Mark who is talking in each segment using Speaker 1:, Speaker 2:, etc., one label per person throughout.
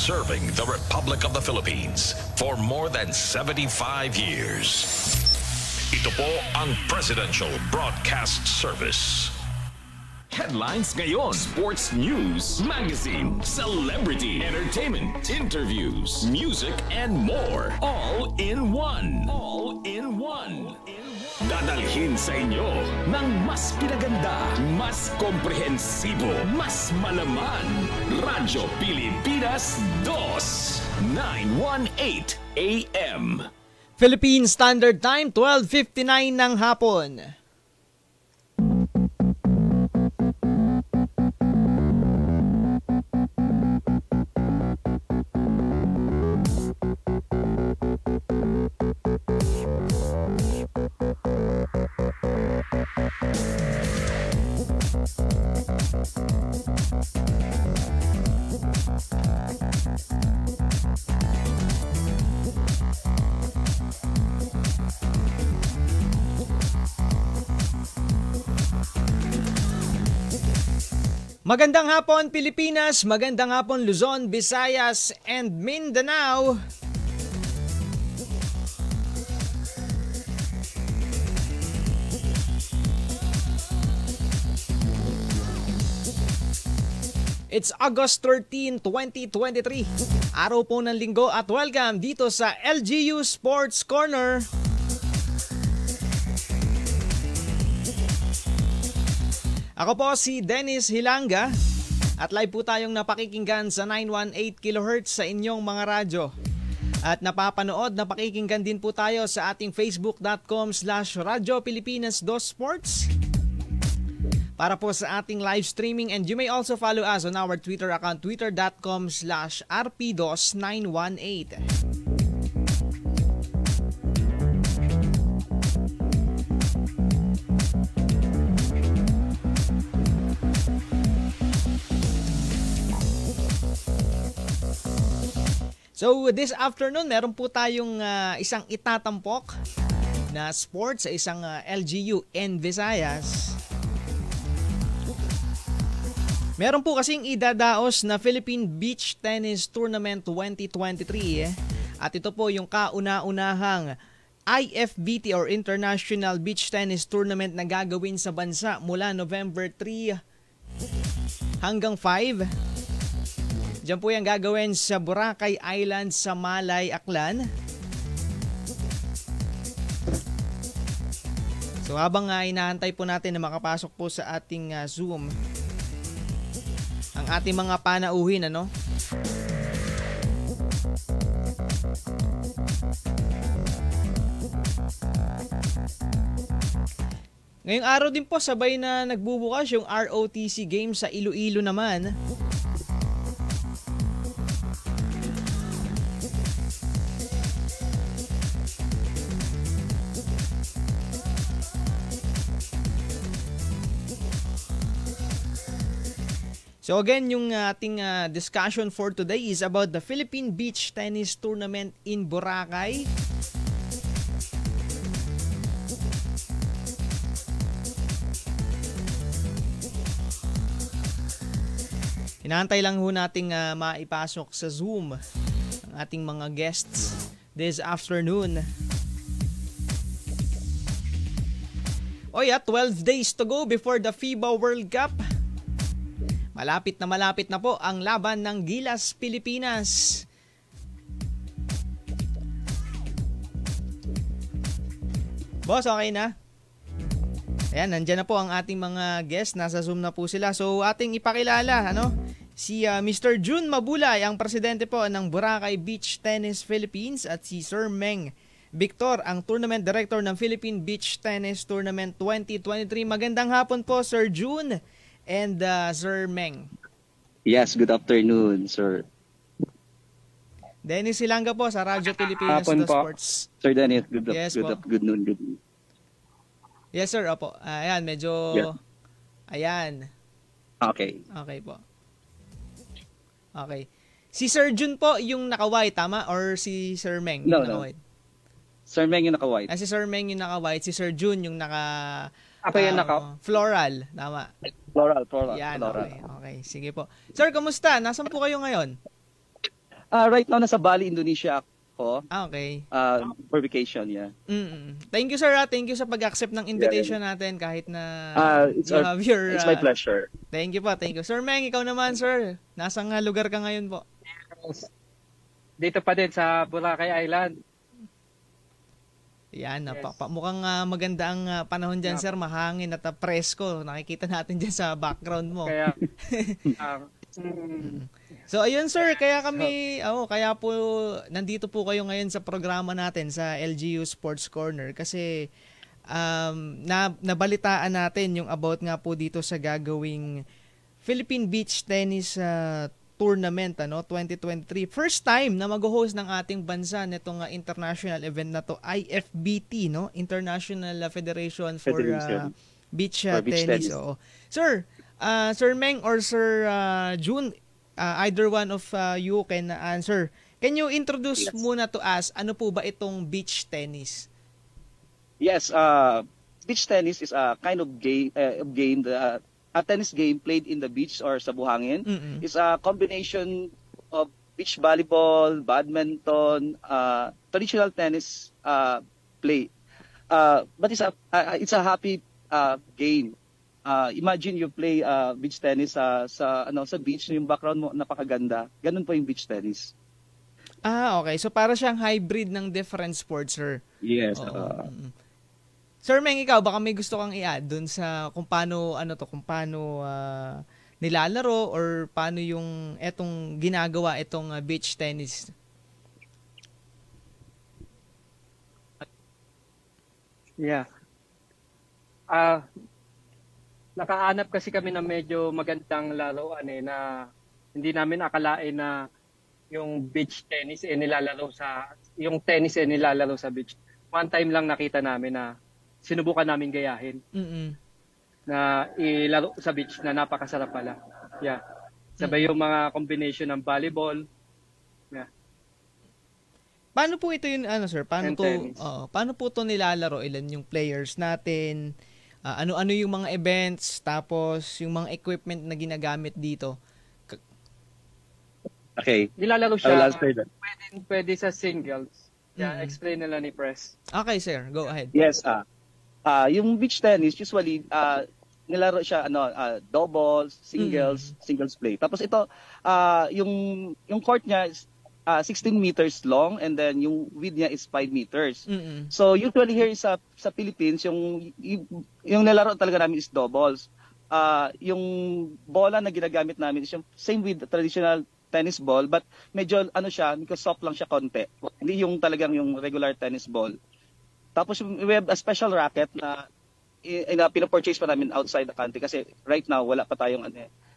Speaker 1: serving the Republic of the Philippines for more than 75 years. Ito po ang Presidential Broadcast Service.
Speaker 2: Headlines ngayon, sports news, magazine, celebrity, entertainment, interviews, music, and more. All in one. All in one. Dadalhin sa inyo ng mas pinaganda, mas komprehensibo, mas malaman. Radyo Pilipinas 2, 918 AM.
Speaker 3: Philippine Standard Time, 12:59 ng hapon. Magandang hapon Pilipinas, magandang hapon Luzon, Visayas, and Mindanao. It's August 13, 2023, araw po ng linggo at welcome dito sa LGU Sports Corner. Ako po si Dennis Hilanga at live po tayong napakikinggan sa 918 kHz sa inyong mga radyo. At napakikinggan din po tayo sa ating facebook.com/Radyo Pilipinas 2 Sports para po sa ating live streaming, and you may also follow us on our Twitter account, twitter.com/RP2S918. So this afternoon, meron po tayong isang itatampok na sports sa isang LGU in Visayas. Meron po kasing idadaos na Philippine Beach Tennis Tournament 2023 at ito po yung kauna-unahang IFBT or International Beach Tennis Tournament na gagawin sa bansa mula November 3 hanggang 5. Diyan po yung gagawin sa Boracay Island sa Malay, Aklan. So habang inaantay po natin na makapasok po sa ating Zoom ang ating mga panauhin, ano? Ngayong araw din po sabay na nagbubukas yung ROTC Games sa Iloilo naman. So again, yung ating discussion for today is about the Philippine Beach Tennis Tournament in Boracay. Inaantay lang ho nating maipasok sa Zoom ang ating mga guests this afternoon. Oh yeah, 12 days to go before the FIBA World Cup. Malapit na po ang laban ng Gilas Pilipinas. Boss, okay na? Ayan, nandyan na po ang ating mga guests. Nasa Zoom na po sila. So, ating ipakilala, si Mr. June Mabulay, ang presidente po ng Boracay Beach Tennis Philippines, at si Sir Meng Victor, ang tournament director ng Philippine Beach Tennis Tournament 2023. Magandang hapon po, Sir June and Sir Meng.
Speaker 4: Yes, good afternoon, sir.
Speaker 3: Dennis Hilanga po sa Radyo Pilipinas
Speaker 4: Hapon
Speaker 3: The Sports.
Speaker 4: Sir Dennis, good noon.
Speaker 3: Yes, sir. Opo. Ayan, medyo...
Speaker 4: Yeah.
Speaker 3: Ayan.
Speaker 4: Okay.
Speaker 3: Okay po. Okay. Si Sir June po yung naka-white, tama? Or si Sir Meng yung naka-white?
Speaker 4: Sir Meng yung naka-white.
Speaker 3: Si Sir Meng yung naka-white. Si Sir June yung naka...
Speaker 4: Ako yung
Speaker 3: floral, tama?
Speaker 4: Floral.
Speaker 3: Yan, floral. Okay. Sige po. Sir, kumusta? Nasaan po kayo ngayon?
Speaker 4: Right now, nasa Bali, Indonesia ako.
Speaker 3: Okay.
Speaker 4: For vacation, yeah.
Speaker 3: Thank you, sir. Thank you sa pag-accept ng invitation natin kahit na
Speaker 4: It's my pleasure.
Speaker 3: Thank you po, thank you. Sir Meng, ikaw naman, sir. Nasang lugar ka ngayon po?
Speaker 5: Dito pa din sa Boracay Island.
Speaker 3: Yan, mukhang maganda ang panahon dyan, sir. Mahangin at presko. Nakikita natin dyan sa background mo.
Speaker 5: Kaya,
Speaker 3: so, ayun, sir. Kaya po, nandito po kayo ngayon sa programa natin sa LGU Sports Corner kasi nabalitaan natin yung about nga po dito sa gagawing Philippine Beach Tennis Tournament 2023. First time na mag-host ng ating bansa nitong international event na to, IFBT, no? International Federation for Beach Tennis. Oo. Sir, Sir Meng or Sir June, either one of you can answer. Can you introduce muna to us, ano po ba itong beach tennis?
Speaker 4: Yes, beach tennis is a kind of game a tennis game played in the beach or sa buhangin. It's a combination of beach volleyball, badminton, traditional tennis play. But it's a happy game. Imagine you play beach tennis sa beach, yung background mo napakaganda. Ganun po yung beach tennis.
Speaker 3: Okay. So para siyang hybrid ng different sports, sir.
Speaker 4: Yes.
Speaker 3: Sir Meng, ikaw, baka may gusto kang i-add dun sa kung paano, nilalaro or paano yung etong ginagawa itong beach tennis?
Speaker 5: Yeah. Nakahanap kasi kami ng medyo magandang laruan na hindi namin akalain na yung beach tennis nilalaro yung tennis nilalaro sa beach. One time lang nakita namin na sinubukan namin gayahin na ilaro sa beach na napakasarap pala. Yeah. Sabay yung mga combination ng volleyball. Yeah.
Speaker 3: Paano po ito yung sir? Paano po ito nilalaro? Ilan yung players natin? Ano yung mga events? Tapos yung mga equipment na ginagamit dito?
Speaker 4: Okay.
Speaker 5: Nilalaro siya. Pwede sa singles. Yeah, explain nila ni Press.
Speaker 3: Okay, sir. Go ahead.
Speaker 4: Yes, yung beach tennis usually nilaro siya doubles, singles play. Tapos ito yung court niya is 16 meters long and then yung width niya is 5 meters. So usually here sa Philippines yung nilaro talaga namin is doubles. Yung bola na ginagamit namin is yung same with the traditional tennis ball but medyo because soft lang siya konti. Hindi yung talagang yung regular tennis ball. Tapos we have a special racket na pinapurchase pa namin outside the country kasi right now wala pa tayong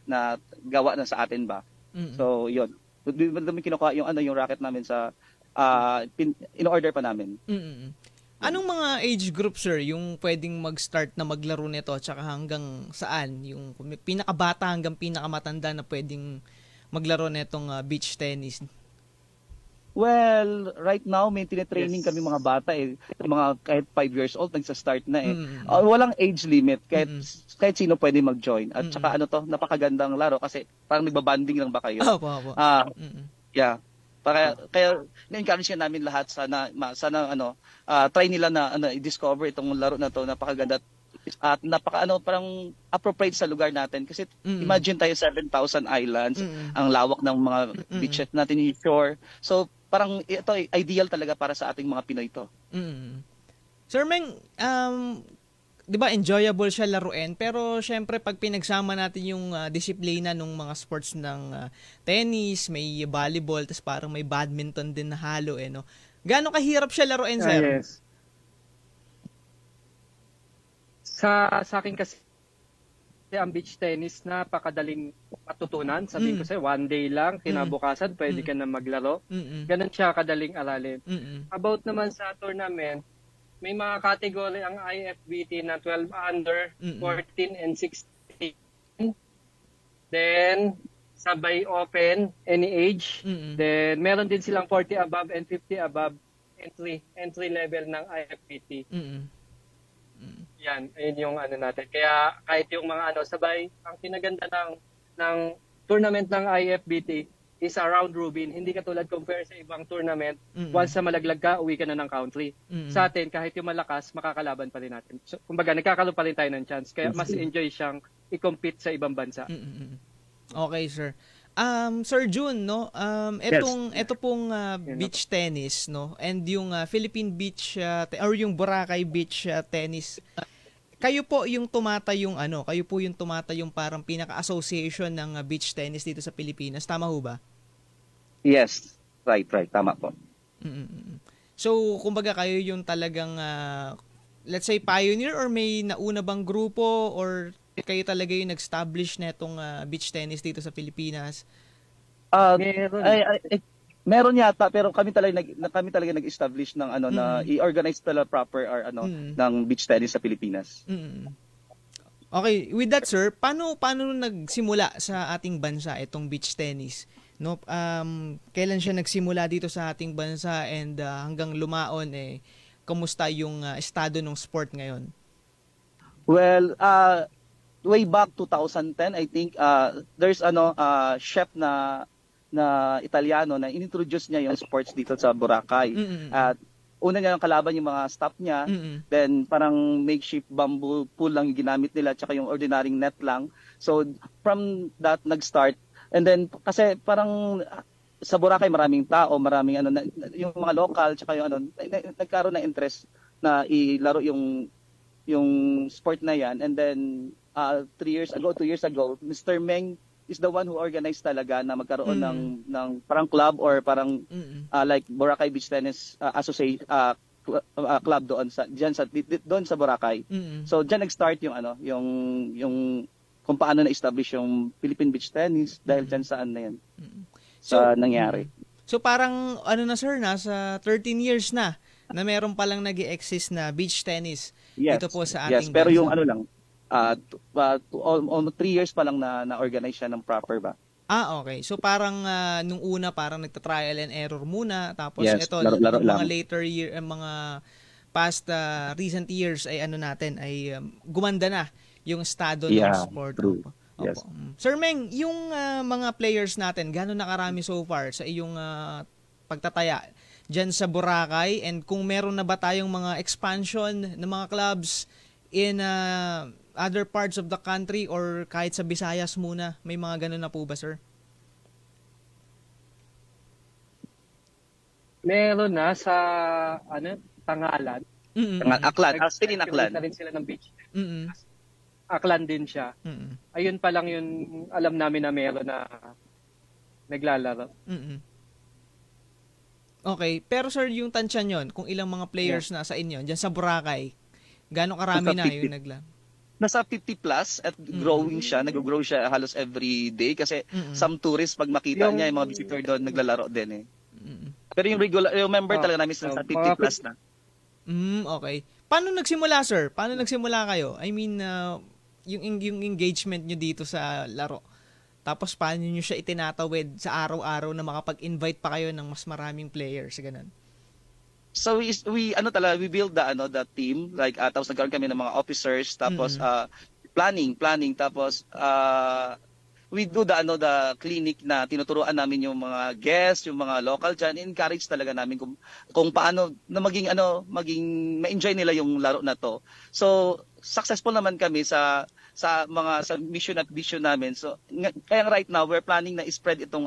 Speaker 4: na gawa na sa atin ba. So yun. Doon kinukuha yung racket namin sa in-order pa namin.
Speaker 3: Anong mga age group, sir, yung pwedeng mag-start na maglaro nito at saka hanggang saan? Yung pinakabata hanggang pinakamatanda na pwedeng maglaro nitong beach tennis?
Speaker 4: Well, right now may tine-training kami mga bata mga kahit 5 years old nagsa-start na walang age limit kahit sino pwede mag-join. At saka napakagandang laro kasi parang nagbabanding lang ba kayo?
Speaker 3: Opo.
Speaker 4: Yeah. Kaya na-encourage namin lahat sana try nila na i-discover itong laro na to, napakaganda at parang appropriate sa lugar natin kasi imagine tayo 7,000 islands, ang lawak ng mga beaches natin yung shore. So parang ito ideal talaga para sa ating mga Pinoy to.
Speaker 3: Sir Meng, 'di ba enjoyable siya laruin pero syempre pag pinagsama natin yung disiplina ng mga sports ng tennis, may volleyball, tapos parang may badminton din na halo no. Gaano kahirap siya laruin, sir?
Speaker 5: Yes. Sa akin kasi ang beach tennis napakadaling matutunan. Sabihin ko sa'yo, one day lang, kinabukasan, pwede ka na maglaro. Ganun siya kadaling aralin. About naman sa tournament, may mga category ang IFBT na 12 under, 14 and 16. Then, sabay open, any age. Then, meron din silang 40 above and 50 above entry level ng IFBT. Yan, ayun yung natin. Kaya kahit yung mga sabay, ang kinaganda ng tournament ng IFBT, is a round robin. Hindi katulad compare sa ibang tournament,
Speaker 3: Mm-mm.
Speaker 5: once na malaglag ka, uwi ka na ng country.
Speaker 3: Mm-mm.
Speaker 5: Sa atin, kahit yung malakas, makakalaban pa rin natin. So, kumbaga, nagkakaroon pa rin tayo ng chance. Kaya mas enjoy siyang i-compete sa ibang bansa.
Speaker 3: Mm-mm. Okay, sir. Sir June, no? Ito pong beach tennis, no? And yung Philippine Beach or yung Boracay Beach tennis. Kayo po yung tumatayong parang pinaka-association ng beach tennis dito sa Pilipinas. Tama ho ba?
Speaker 4: Yes, right, tama po.
Speaker 3: Mm-mm. So, kumbaga kayo yung talagang, let's say, pioneer or may nauna bang grupo or kayo talaga yung nag-establish na itong beach tennis dito sa Pilipinas?
Speaker 5: Meron.
Speaker 4: Meron yata, pero kami talaga nag-establish ng na i-organize talaga proper ng beach tennis sa Pilipinas.
Speaker 3: Mm. Okay, with that sir, paano nagsimula sa ating bansa itong beach tennis? No, kailan siya nagsimula dito sa ating bansa and hanggang lumaon kamusta yung estado ng sport ngayon?
Speaker 4: Well, way back 2010, I think there's chef na Italiano na inintroduce niya yung sports dito sa Boracay. At una niya yung kalaban yung mga staff niya, then parang makeshift bamboo pool lang yung ginamit nila, tsaka yung ordinary net lang. So from that nag-start, and then kasi parang sa Boracay maraming tao, maraming yung mga local, tsaka yung nagkaroon ng interest na ilaro yung sport na yan. And then 2 years ago, Mr. Meng is the one who organized talaga na magkaroon ng parang club or parang like Boracay Beach Tennis Association club doon sa Boracay. So diyan nag-start yung kung paano na-establish yung Philippine Beach Tennis dahil diyan saan na yan. Nangyari.
Speaker 3: So parang na sir, nasa 13 years na meron palang nag-i-exist na beach tennis dito po sa ating
Speaker 4: pero
Speaker 3: bansa.
Speaker 4: yung lang 3 years pa lang na-organize siya ng proper ba?
Speaker 3: Okay. So parang nung una parang nagta-trial and error muna, tapos ito
Speaker 4: laro
Speaker 3: mga later year mga past recent years ay gumanda na yung estado ng sport.
Speaker 4: True.
Speaker 3: Opo.
Speaker 4: Yes.
Speaker 3: Sir Meng, yung mga players natin, gaano na karami so far sa iyong pagtataya diyan sa Boracay, and kung meron na ba tayong mga expansion ng mga clubs in other parts of the country or kahit sa Visayas muna? May mga ganun na po ba, sir?
Speaker 5: Meron na sa Tangalan.
Speaker 4: Aklan. Still in Aklan.
Speaker 5: Na rin sila ng beach.
Speaker 3: Mm-mm.
Speaker 5: Aklan din siya.
Speaker 3: Mm-mm.
Speaker 5: Ayun pa lang yung alam namin na meron na naglalaro.
Speaker 3: Mm-mm. Okay, pero sir, yung tansyan yon, kung ilang mga players na sa inyo diyan sa Boracay, gaano karami na yung naglaro?
Speaker 4: Nasa 50 plus at growing siya, nag-grow siya halos every day kasi some tourists pag makita niya yung mga visitor doon naglalaro din Pero yung regular, yung member talaga namin sa 50 plus na.
Speaker 3: Okay. Paano nagsimula, sir? Paano nagsimula kayo? I mean, yung engagement nyo dito sa laro. Tapos paano nyo siya itinatawid sa araw-araw na makapag-invite pa kayo ng mas maraming players, ganun?
Speaker 4: So we build the team, like tapos nagkaroon kami ng mga officers, tapos planning, tapos we do the clinic na tinuturuan namin yung mga guests, yung mga local diyan, encourage talaga namin kung paano na maging ma-enjoy nila yung laro na to. So successful naman kami sa mission at vision namin. So kaya right now we're planning na i-spread itong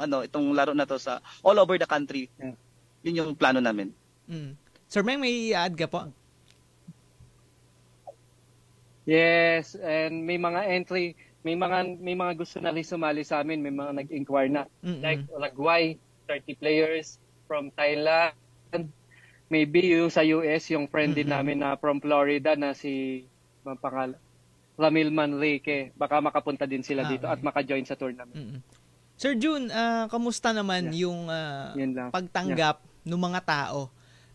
Speaker 4: laro na to sa all over the country. Yun yung plano namin.
Speaker 3: Sir Meng, may i-add ka po?
Speaker 5: Yes, and may mga entry, may mga gusto na rin sumali sa amin, may mga nag-inquire na. Like Uruguay, 30 players from Thailand. Maybe yung sa US, yung friend din namin na from Florida na si Ramil Manrique. Baka makapunta din sila dito at maka-join sa tournament.
Speaker 3: Sir June, kamusta naman yung pagtanggap ng mga tao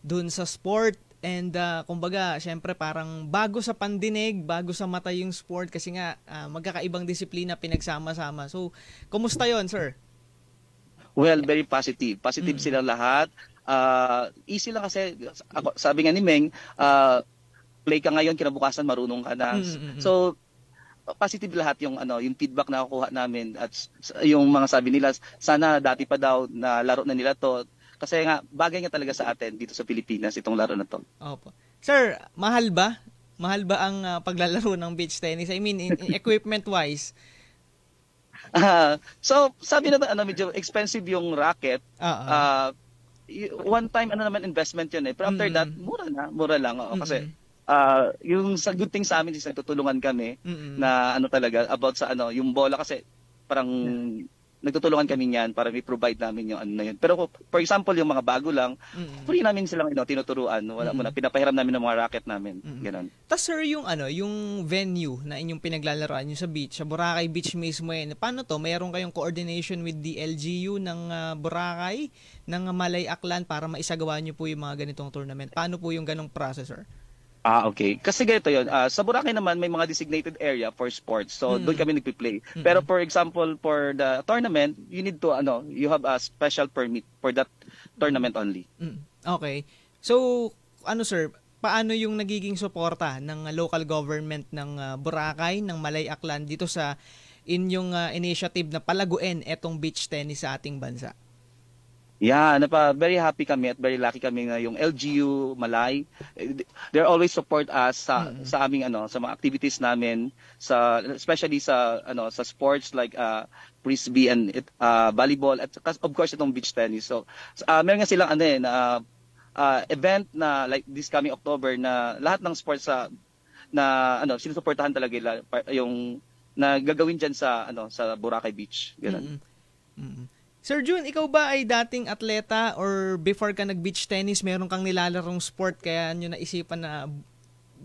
Speaker 3: dun sa sport? And kumbaga, syempre parang bago sa pandinig, bago sa mata yung sport kasi nga magkakaibang disiplina pinagsama-sama. So, kumusta yon, sir?
Speaker 4: Well, very positive. Positive sila lahat. Easy lang kasi, sabi nga ni Meng, play ka ngayon, kinabukasan marunong ka na. So, positive lahat yung yung feedback na nakukuha namin at yung mga sabi nila sana dati pa daw na laro na nila to kasi nga bagay nga talaga sa atin dito sa Pilipinas itong laro na to.
Speaker 3: Opo. Sir, mahal ba? Mahal ba ang paglalaro ng beach tennis? I mean, in equipment wise.
Speaker 4: So sabi na medyo expensive yung racket. One time naman investment yun pero after that mura lang kasi yung sa good thing sa amin is nagtutulungan kami na talaga about sa yung bola kasi parang nagtutulungan kami niyan para i-provide namin yung na yun. Pero for example yung mga bago lang, free namin silang tinuturuan, wala muna pinapahiram namin ng mga racket namin. Ganun.
Speaker 3: Tas sir yung yung venue na inyong pinaglalaroan yung sa beach, sa Boracay Beach mismo yan. Paano to? Mayroon kayong coordination with the LGU ng Boracay, ng Malay Aklan para maisagawa niyo po yung mga ganitong tournament. Paano po yung ganong process, sir?
Speaker 4: Okay. Kasi ganito yun. Sa Boracay naman, may mga designated area for sports. So, doon kami nagpi-play. Pero for example, for the tournament, you need to, you have a special permit for that tournament only.
Speaker 3: Okay. So, sir, paano yung nagiging suporta ng local government ng Boracay, ng Malay Aklan dito sa inyong initiative na palaguin etong beach tennis sa ating bansa?
Speaker 4: Yeah, very happy kami at very lucky kami na yung LGU Malay, they always support us sa aming sa mga activities namin especially sa sa sports like frisbee and volleyball at of course itong beach tennis. So meron nga silang event na like this coming October na lahat ng sports na sinusuportahan talaga yung na gagawin diyan sa sa Boracay Beach. Ganun.
Speaker 3: Sir Jun, ikaw ba ay dating atleta or before ka nag-beach tennis, meron kang nilalarong sport kaya nyo naisipan na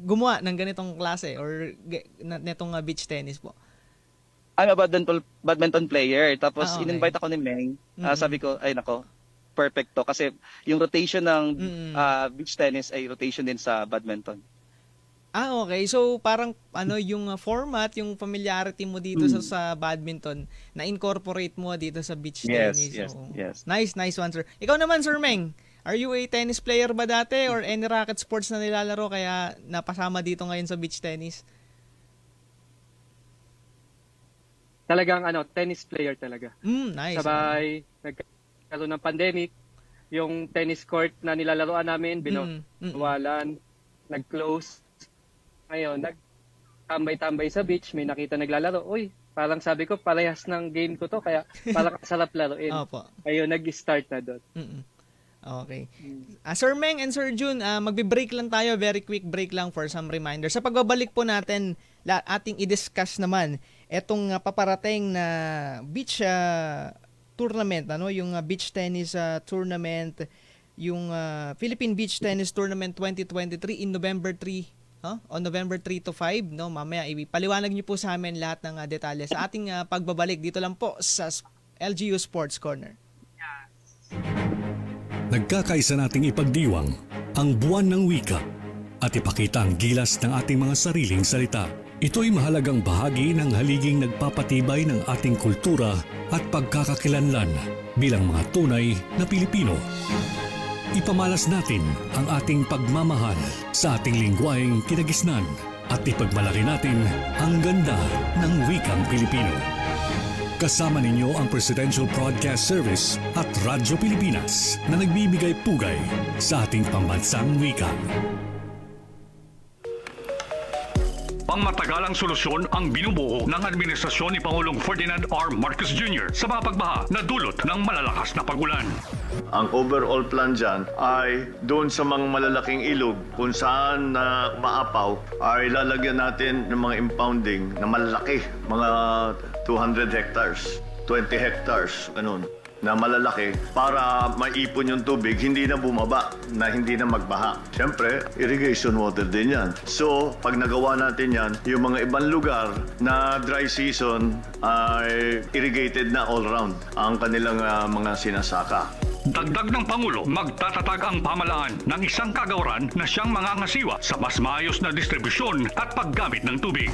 Speaker 3: gumawa ng ganitong klase or netong beach tennis po?
Speaker 4: I'm a badminton player. Tapos in-invite ako ni Meng. Sabi ko, ay nako, perfect to. Kasi yung rotation ng beach tennis ay rotation din sa badminton.
Speaker 3: Okay. So, parang yung format, yung familiarity mo dito sa badminton, na-incorporate mo dito sa beach tennis.
Speaker 4: Yes.
Speaker 3: Nice one, sir. Ikaw naman, Sir Meng, are you a tennis player ba dati or any racket sports na nilalaro kaya napasama dito ngayon sa beach tennis?
Speaker 5: Talagang tennis player talaga.
Speaker 3: Nice.
Speaker 5: Sabay, nagkaroon ng pandemic, yung tennis court na nilalaroan namin, binawalan, nag-close. Ngayon, nagtambay-tambay sa beach, may nakita naglalaro. Uy, parang sabi ko, parehas ng game ko to, kaya parang sarap laruin.
Speaker 3: Opo.
Speaker 5: Ayun, nag-start na doon.
Speaker 3: Okay. Sir Meng and Sir Jun, magbe-break lang tayo, very quick break lang for some reminder. Sa pagbabalik po natin, ating i-discuss naman etong paparating na beach tournament, yung beach tennis tournament, yung Philippine Beach Tennis Tournament 2023 in November 3. On November 3 to 5, mamaya ipaliwanag niyo po sa amin lahat ng detalye sa ating pagbabalik dito lang po sa LGU Sports Corner.
Speaker 6: Nagkakaisa nating ipagdiwang ang buwan ng wika at ipakita ang gilas ng ating mga sariling salita. Ito'y mahalagang bahagi ng haliging nagpapatibay ng ating kultura at pagkakakilanlan bilang mga tunay na Pilipino. Ipamalas natin ang ating pagmamahal sa ating lingwaheng kinagisnan at ipagmalaki natin ang ganda ng wikang Pilipino. Kasama ninyo ang Presidential Broadcast Service at Radyo Pilipinas na nagbibigay pugay sa ating pambansang wika.
Speaker 7: Pangmatagalang solusyon ang binubuo ng administrasyon ni Pangulong Ferdinand R. Marcos Jr. sa mga pagbaha na dulot ng malalakas na pagulan.
Speaker 8: Ang overall plan dyan ay doon sa mga malalaking ilog kung saan na maapaw ay lalagyan natin ng mga impounding na malalaki, mga 200 hectares, 20 hectares, ganun, na malalaki para maipon yung tubig, hindi na bumaba, na hindi na magbaha. Siyempre, irrigation water din yan. So, pag nagawa natin yan, yung mga ibang lugar na dry season ay irrigated na all round ang kanilang mga sinasaka.
Speaker 7: Dagdag ng Pangulo, magtatatag ang pamahalaan ng isang kagawaran na siyang mangangasiwa sa mas maayos na distribusyon at paggamit ng tubig.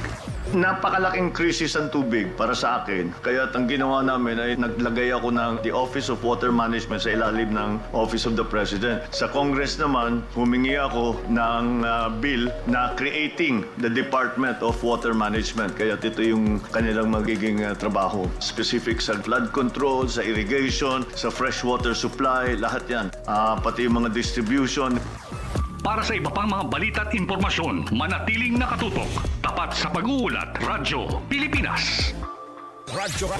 Speaker 8: Napakalaking krisis ang tubig para sa akin. Kaya ang ginawa namin ay naglagay ako ng the Office of Water Management sa ilalim ng Office of the President. Sa Congress naman, humingi ako ng bill na creating the Department of Water Management. Kaya ito yung kanilang magiging trabaho. Specific sa flood control, sa irrigation, sa freshwater supply, lahat yan. Pati yung mga distribution.
Speaker 7: Para sa iba pang mga balita at impormasyon, manatiling nakatutok. Tapat sa pag-uulat, Radyo Pilipinas.
Speaker 1: Radyo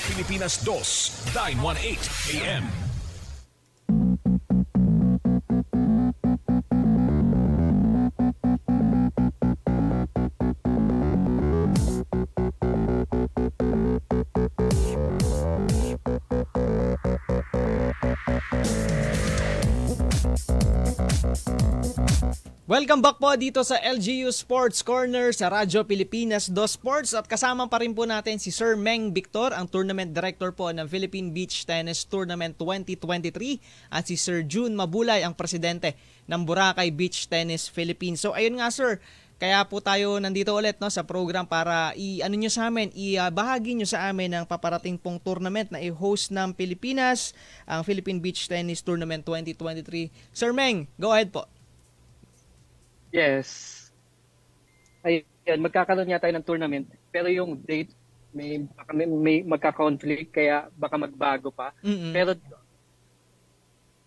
Speaker 1: Pilipinas 2, 918 AM.
Speaker 3: Welcome back po dito sa LGU Sports Corner sa Radyo Pilipinas 2 Sports at kasama pa rin po natin si Sir Meng Victor, ang Tournament Director po ng Philippine Beach Tennis Tournament 2023 at si Sir June Mabulay, ang Presidente ng Boracay Beach Tennis Philippines. So ayun nga sir, kaya po tayo nandito ulit sa program para ibahagi nyo sa amin ang paparating pong tournament na i-host ng Pilipinas, ang Philippine Beach Tennis Tournament 2023. Sir Meng, go ahead po.
Speaker 5: Yes. Ayun, magkakaroon nga tayo ng tournament. Pero yung date, may magka-conflict, kaya baka magbago pa.
Speaker 3: Mm-hmm.
Speaker 5: Pero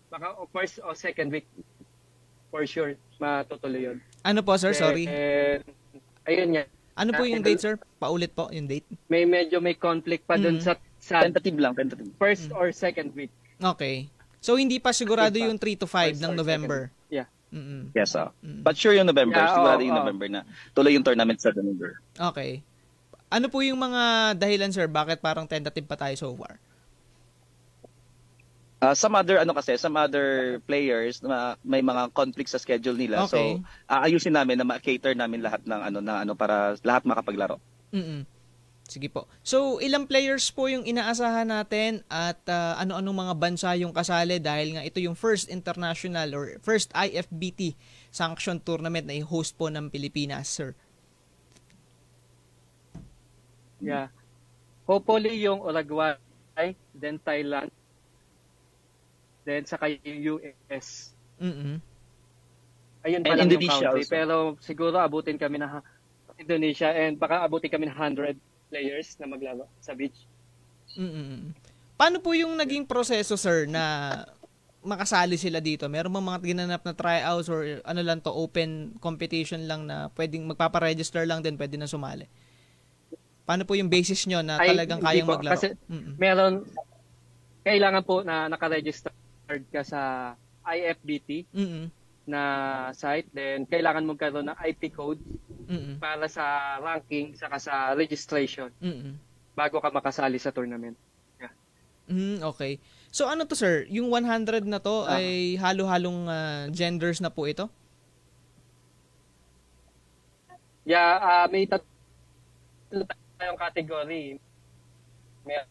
Speaker 5: baka first o second week, for sure, matutuloy yun.
Speaker 3: Ano po sir? Sorry.
Speaker 5: Ayun nga.
Speaker 3: Ano po yung date sir? Paulit po yung date.
Speaker 5: May conflict pa dun sa
Speaker 4: Tentative lang.
Speaker 5: first or second week.
Speaker 3: Okay. So hindi pa sigurado yung 3 to 5 ng November.
Speaker 5: Yeah.
Speaker 3: Mm-mm.
Speaker 4: Yes, but sure yung November.
Speaker 5: Yeah,
Speaker 4: sigurado yung November na tuloy yung tournament sa November.
Speaker 3: Okay. Ano po yung mga dahilan sir? Bakit parang tentative pa tayo so far?
Speaker 4: Some other players may mga conflict sa schedule nila.
Speaker 3: Okay.
Speaker 4: So ayusin namin na ma-cater namin lahat ng para lahat makapaglaro.
Speaker 3: Mm-mm. Sige po. So, ilang players po yung inaasahan natin at ano-anong mga bansa yung kasali dahil nga ito yung first international or first IFBT sanction tournament na i-host po ng Pilipinas, sir?
Speaker 5: Yeah. Hopefully yung Uruguay, then Thailand, then saka yung US.
Speaker 3: Mm-hmm.
Speaker 5: Ayun pa lang yung country. Pero siguro abutin kami na Indonesia and baka abutin kami na 100 players na maglaro sa beach.
Speaker 3: Mm-hmm. Paano po yung naging proseso, sir, na makasali sila dito? Meron bang mga ginanap na tryouts or ano lang to, open competition lang na pwedeng magpaparegister lang din, pwede na sumali? Paano po yung basis nyo na talagang kayang maglaro?
Speaker 5: Kasi meron, kailangan po na nakaregistered ka sa IFBT na site. Then, kailangan mo magkaroon ng IP code para sa ranking saka sa registration bago ka makasali sa tournament. Yeah.
Speaker 3: Okay. So, ano to, sir? Yung 100 na to ay halo-halong genders na po ito?
Speaker 5: Yeah, may tatlo tayong category. May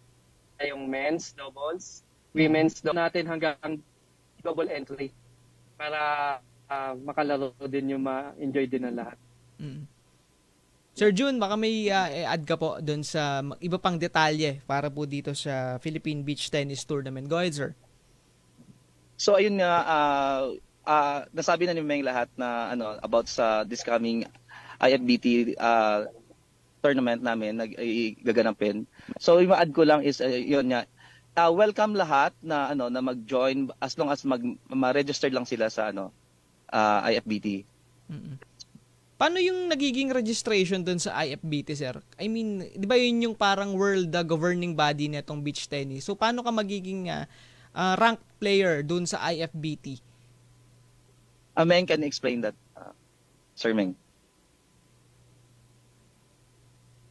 Speaker 5: tayong men's doubles, women's doubles natin hanggang double entry para makalaro din yung ma-enjoy din ng lahat.
Speaker 3: Sir June, baka may add ka po doon sa iba pang detalye para po dito sa Philippine Beach Tennis Tournament. Go ahead, sir.
Speaker 4: So ayun nga, nasabi na ni Meng lahat na about sa this coming IFBT tournament namin na gaganapin. So yung ma-add ko lang is yun nga, welcome lahat na na mag-join as long as ma-register lang sila sa IFBT.
Speaker 3: Paano yung nagiging registration dun sa IFBT, sir? I mean, di ba yun yung parang world governing body netong beach tennis? So paano ka magiging ranked player dun sa IFBT?
Speaker 4: Meng can explain that, Sir Meng.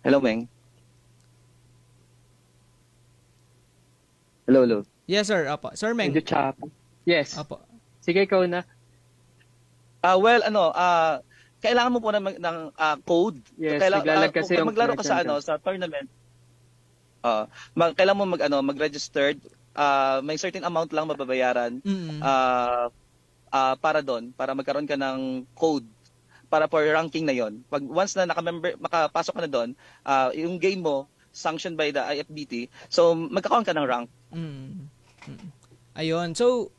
Speaker 4: Hello, Meng. Hello.
Speaker 3: Yes, sir. Apo. Sir Meng.
Speaker 5: Yes.
Speaker 3: Apo.
Speaker 5: Sige, ikaw na.
Speaker 4: Kailangan mo po ng code.
Speaker 5: Yes,
Speaker 4: kasi kung maglaro ka sa sa tournament. Kailangan mo mag-registered. May certain amount lang mababayaran para magkaroon ka ng code para for ranking na yon. Pag once na makapasok ka na doon, yung game mo sanctioned by the IFBT, so magkakaroon ka ng rank.
Speaker 3: Ayun. So,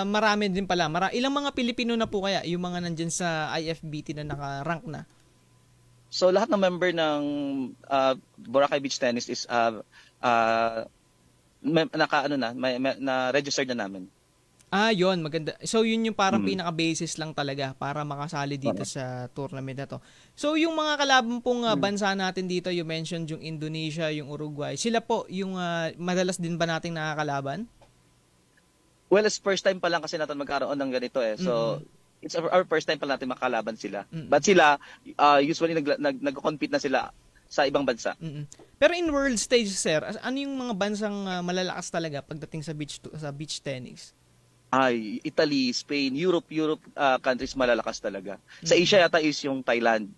Speaker 3: marami din pala. Ilang mga Pilipino na po kaya yung mga nandyan sa IFBT na naka-rank na?
Speaker 4: So, lahat ng member ng Boracay Beach Tennis is na-registered na namin.
Speaker 3: Yun, maganda. So, yun yung parang pinaka-basis lang talaga para makasali dito sa tournament na to. So, yung mga kalaban pong bansa natin dito, you mentioned yung Indonesia, yung Uruguay, sila po yung madalas din ba nating nakakalaban?
Speaker 4: Well, it's first time pa lang kasi natin magkaroon ng ganito eh. So, it's our first time pa natin makalaban sila. But sila, usually nag-compete na sila sa ibang bansa.
Speaker 3: Pero in world stage, sir, ano yung mga bansang malalakas talaga pagdating sa beach tennis?
Speaker 4: Italy, Spain, Europe countries malalakas talaga. Sa Asia yata is yung Thailand.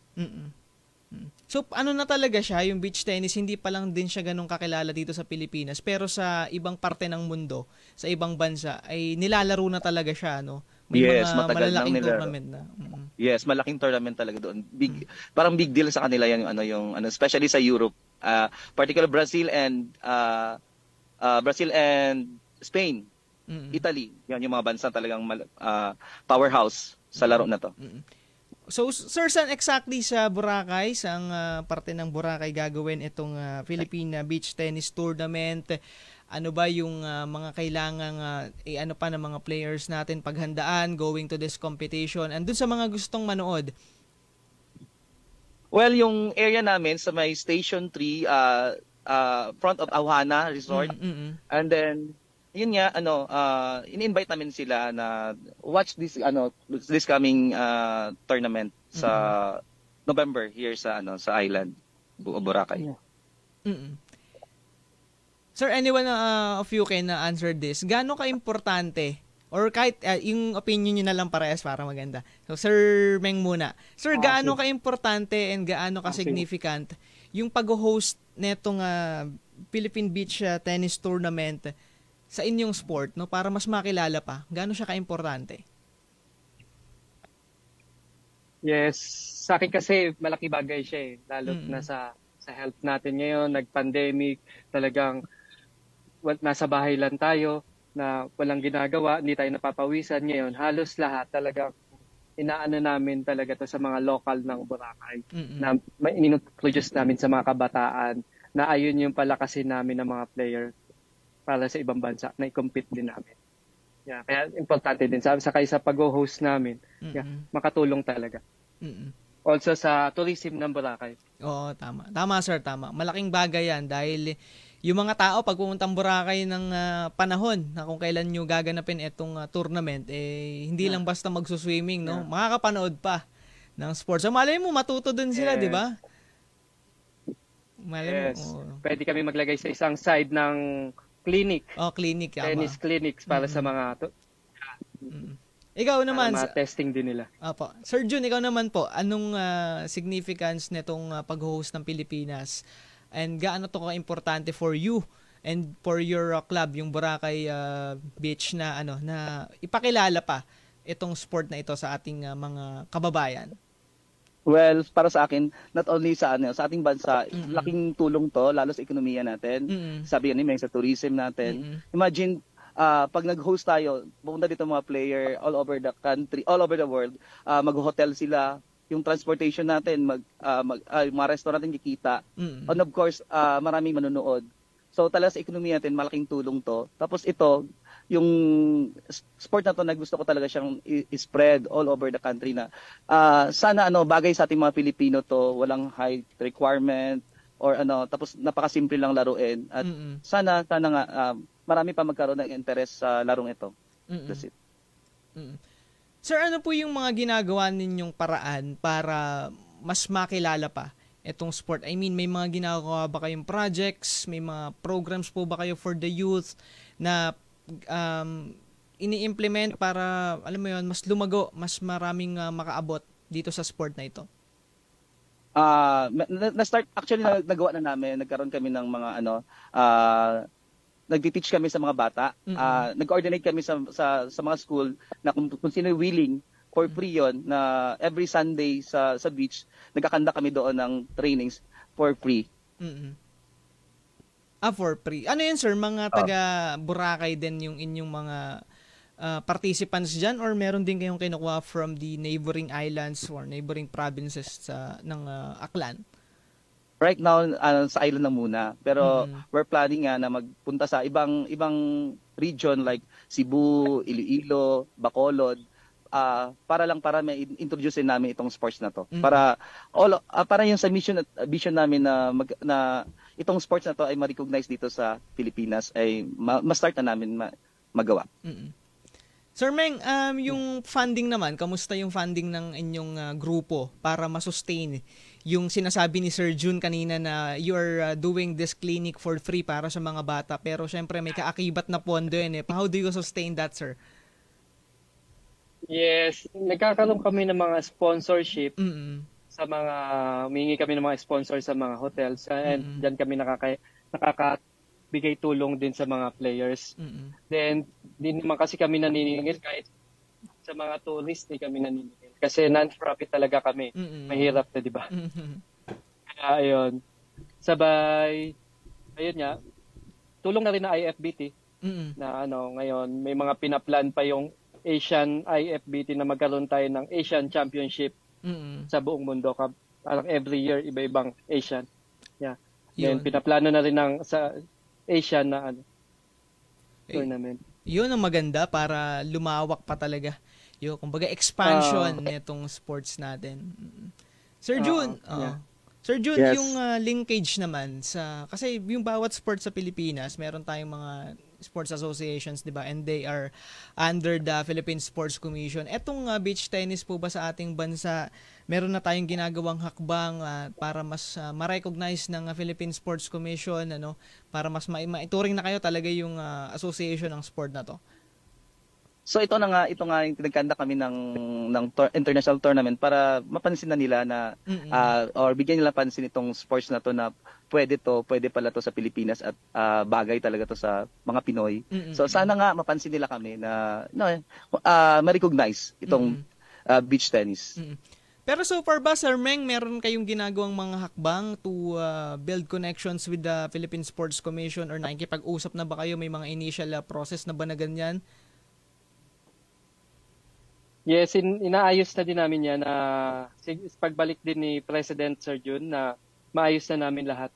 Speaker 3: So ano na talaga siya, yung beach tennis, hindi pa lang din siya ganun kakilala dito sa Pilipinas, pero sa ibang parte ng mundo, sa ibang bansa, ay nilalaro na talaga siya, no? May mga malalaking tournament na.
Speaker 4: Yes, malaking tournament talaga doon. Parang big deal sa kanila yung especially sa Europe, particularly Brazil and Spain. Italy, yan yung mga bansa talagang powerhouse sa laro na to.
Speaker 3: So, sir, saan exactly sa Boracay, sa parte ng Boracay gagawin itong Philippine Beach Tennis Tournament? Ano ba yung mga kailangang ano pa ng mga players natin paghandaan going to this competition? And dun sa mga gustong manood?
Speaker 4: Well, yung area namin sa may Station 3, front of Awhana Resort. And then yun nga in-invite namin sila na watch this coming tournament sa November here sa island Boracay.
Speaker 3: Sir, anyone of you can answer this? Gaano ka-importante or kahit yung opinion niyo na lang parehas para maganda. So Sir Meng muna. Sir, gaano ka-importante and gaano ka-significant yung pag-host netong Philippine Beach Tennis Tournament sa inyong sport, no, para mas makilala pa? Gaano siya ka-importante?
Speaker 5: Yes, sa akin kasi malaki bagay siya lalo na sa health natin ngayon, nag-pandemic, talagang nasa bahay lang tayo, na walang ginagawa, hindi tayo napapawisan ngayon. Halos lahat talagang inaano namin talaga to sa mga local ng Boracay na inintroduce namin sa mga kabataan na ayun yung palakasin namin ng mga player para sa ibang bansa na i-compete din namin. Yeah, kaya importante din sa pag-host namin. Makatulong talaga. Also sa tourism ng Boracay.
Speaker 3: Oo, tama. Tama, sir, tama. Malaking bagay yan dahil yung mga tao pag pumuntang Boracay ng panahon na kung kailan nyo gaganapin itong tournament, hindi lang basta magsuswimming, no? Makakapanood pa ng sports. So, malay mo, matuto din sila, di ba? Malay mo.
Speaker 5: Pwede kami maglagay sa isang side ng clinic.
Speaker 3: Clinic.
Speaker 5: Tennis clinics para sa mga
Speaker 3: Ikaw naman,
Speaker 5: mga testing din nila.
Speaker 3: Apo. Sir Jun, ikaw naman po, anong significance nitong pag-host ng Pilipinas? And gaano to ka-importante for you and for your club, yung Boracay Beach na na ipakilala pa itong sport na ito sa ating mga kababayan?
Speaker 4: Well, para sa akin, not only sa ating bansa, laking tulong to lalo sa ekonomiya natin. Sabi ni sa tourism natin. Imagine pag nag-host tayo, pupunta dito mga player all over the country, all over the world, mag-hotel sila, yung transportation natin, mga restaurant natin kikita. And of course, maraming manonood. So talaga sa ekonomiya natin, malaking tulong to. Tapos ito, yung sport na to na gusto ko talaga siyang i-spread all over the country na sana bagay sa ating mga Pilipino to, walang height requirement or tapos napakasimple lang laruin at sana nga marami pa magkaroon ng interest sa larong ito. That's it.
Speaker 3: Sir, ano po yung mga ginagawa ninyong paraan para mas makilala pa itong sport? I mean, may mga ginagawa ba kayong projects? May mga programs po ba kayo for the youth na ini-implement para, alam mo yun, mas lumago, mas maraming makaabot dito sa sport na ito?
Speaker 4: Na-start, actually, nagawa na namin. Nagkaroon kami ng mga, nagti-teach kami sa mga bata. Nag-coordinate kami sa mga school na kung sino willing For free yon na every Sunday sa beach, nagkakanda kami doon ng trainings for free.
Speaker 3: Mm-mm. For free. Ano yun, sir? Mga taga Boracay din yung inyong mga participants dyan, or meron din kayong kinukuha from the neighboring islands or neighboring provinces ng Aklan?
Speaker 4: Right now, sa island na muna. Pero we're planning nga na magpunta sa ibang region like Cebu, Iloilo, Bacolod, para may introduce namin itong sports na to. Para yung sa vision namin na itong sports na to ay ma-recognize dito sa Pilipinas, ay ma-start na namin magawa.
Speaker 3: Sir Meng, yung funding naman, kamusta yung funding ng inyong grupo para ma-sustain yung sinasabi ni Sir Jun kanina na you're doing this clinic for free para sa mga bata, pero syempre may kaakibat na pondo yun eh. How do you sustain that, sir?
Speaker 5: Yes, nagkakaroon kami ng mga sponsorship sa mga, humingi kami ng mga sponsor sa mga hotels, and dyan kami nakakabigay tulong din sa mga players. Then, di naman kasi kami naniningil kahit sa mga tourist, di kami naniningil. Kasi non-profit talaga kami. Mahirap na, di ba? Kaya, ayun. Sabay, ayun nga, tulong na rin na IFBT na ngayon, may mga pinaplan pa yung Asian IFBT na magkaroon tayo ng Asian Championship sa buong mundo. Parang every year, iba-ibang Asian. Yeah. Then, pinaplano na rin sa Asian na tournament.
Speaker 3: Yun ang maganda para lumawak pa talaga. Yung, kumbaga, expansion nitong sports natin. Sir Jun, Sir Jun,
Speaker 4: yes.
Speaker 3: Yung linkage naman kasi yung bawat sport sa Pilipinas, meron tayong mga sports associations, di ba? And they are under the Philippine Sports Commission. Etong beach tennis po ba sa ating bansa, meron na tayong ginagawang hakbang para mas ma-recognize ng Philippine Sports Commission, para mas maituring na kayo talaga yung association ng sport na to?
Speaker 4: So ito nga yung tinagkanda kami ng international tournament para mapansin na nila na or bigyan nila pansin itong sports na to na pwede pala to sa Pilipinas at bagay talaga to sa mga Pinoy. So sana nga mapansin nila kami na ma-recognize itong beach tennis.
Speaker 3: Pero so far ba, Sir Meng, meron kayong ginagawang mga hakbang to build connections with the Philippine Sports Commission, or nakikipag-usap na ba kayo, may mga initial process na ba na ganyan?
Speaker 5: Yes, inaayos na din namin yan. Pagbalik din ni President Sir Jun na maayos na namin lahat.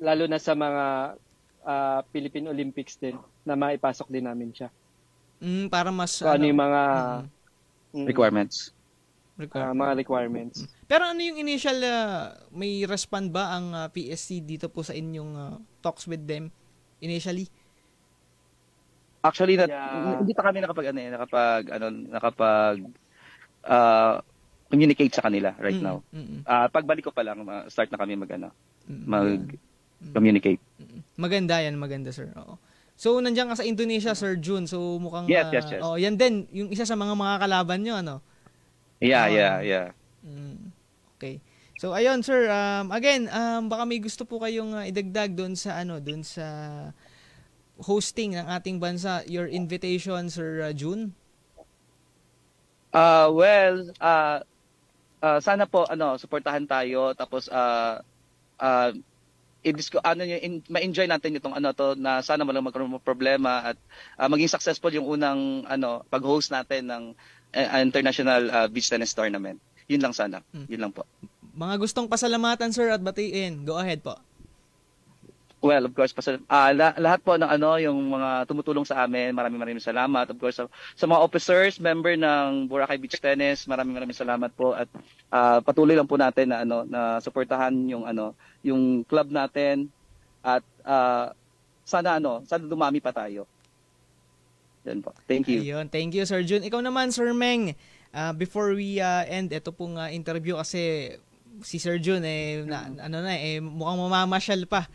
Speaker 5: Lalo na sa mga Philippine Olympics din na maipasok din namin siya.
Speaker 3: Para mas...
Speaker 5: ano yung mga...
Speaker 4: requirements.
Speaker 5: Mga requirements.
Speaker 3: Pero ano yung initial... may respond ba ang PSC dito po sa inyong talks with them initially?
Speaker 4: Actually, hindi pa kami communicate sa kanila right now. Pagbalik ko pa lang, start na kami mag-communicate.
Speaker 3: Maganda, sir. Oo. So, nandiyan ka sa Indonesia, Sir Jun. So, mukhang...
Speaker 4: Yes.
Speaker 3: yan din, yung isa sa mga kalaban nyo, ano?
Speaker 4: Yeah.
Speaker 3: Okay. So, ayun, sir. Again, baka may gusto po kayong idagdag doon sa hosting ng ating bansa, your invitation, Sir Jun?
Speaker 4: Sana po suportahan tayo, tapos ma-enjoy natin itong na sana walang magkaroon ng problema at maging successful yung unang pag-host natin ng International Beach Tennis Tournament. Yun lang sana. Yun lang po.
Speaker 3: Mga gustong pasalamatan, sir, at batiin. Go ahead po.
Speaker 4: Well, of course, lahat po ng yung mga tumutulong sa amin, maraming salamat. Of course, sa mga officers, member ng Boracay Beach Tennis, maraming salamat po, at patuloy lang po natin na suportahan yung club natin, at sana dumami pa tayo. Yan po. Thank you.
Speaker 3: Ayun, thank you, Sir Jun. Ikaw naman, Sir Meng, before we end ito pong interview, kasi si Sir Jun mukhang mamamasyal pa.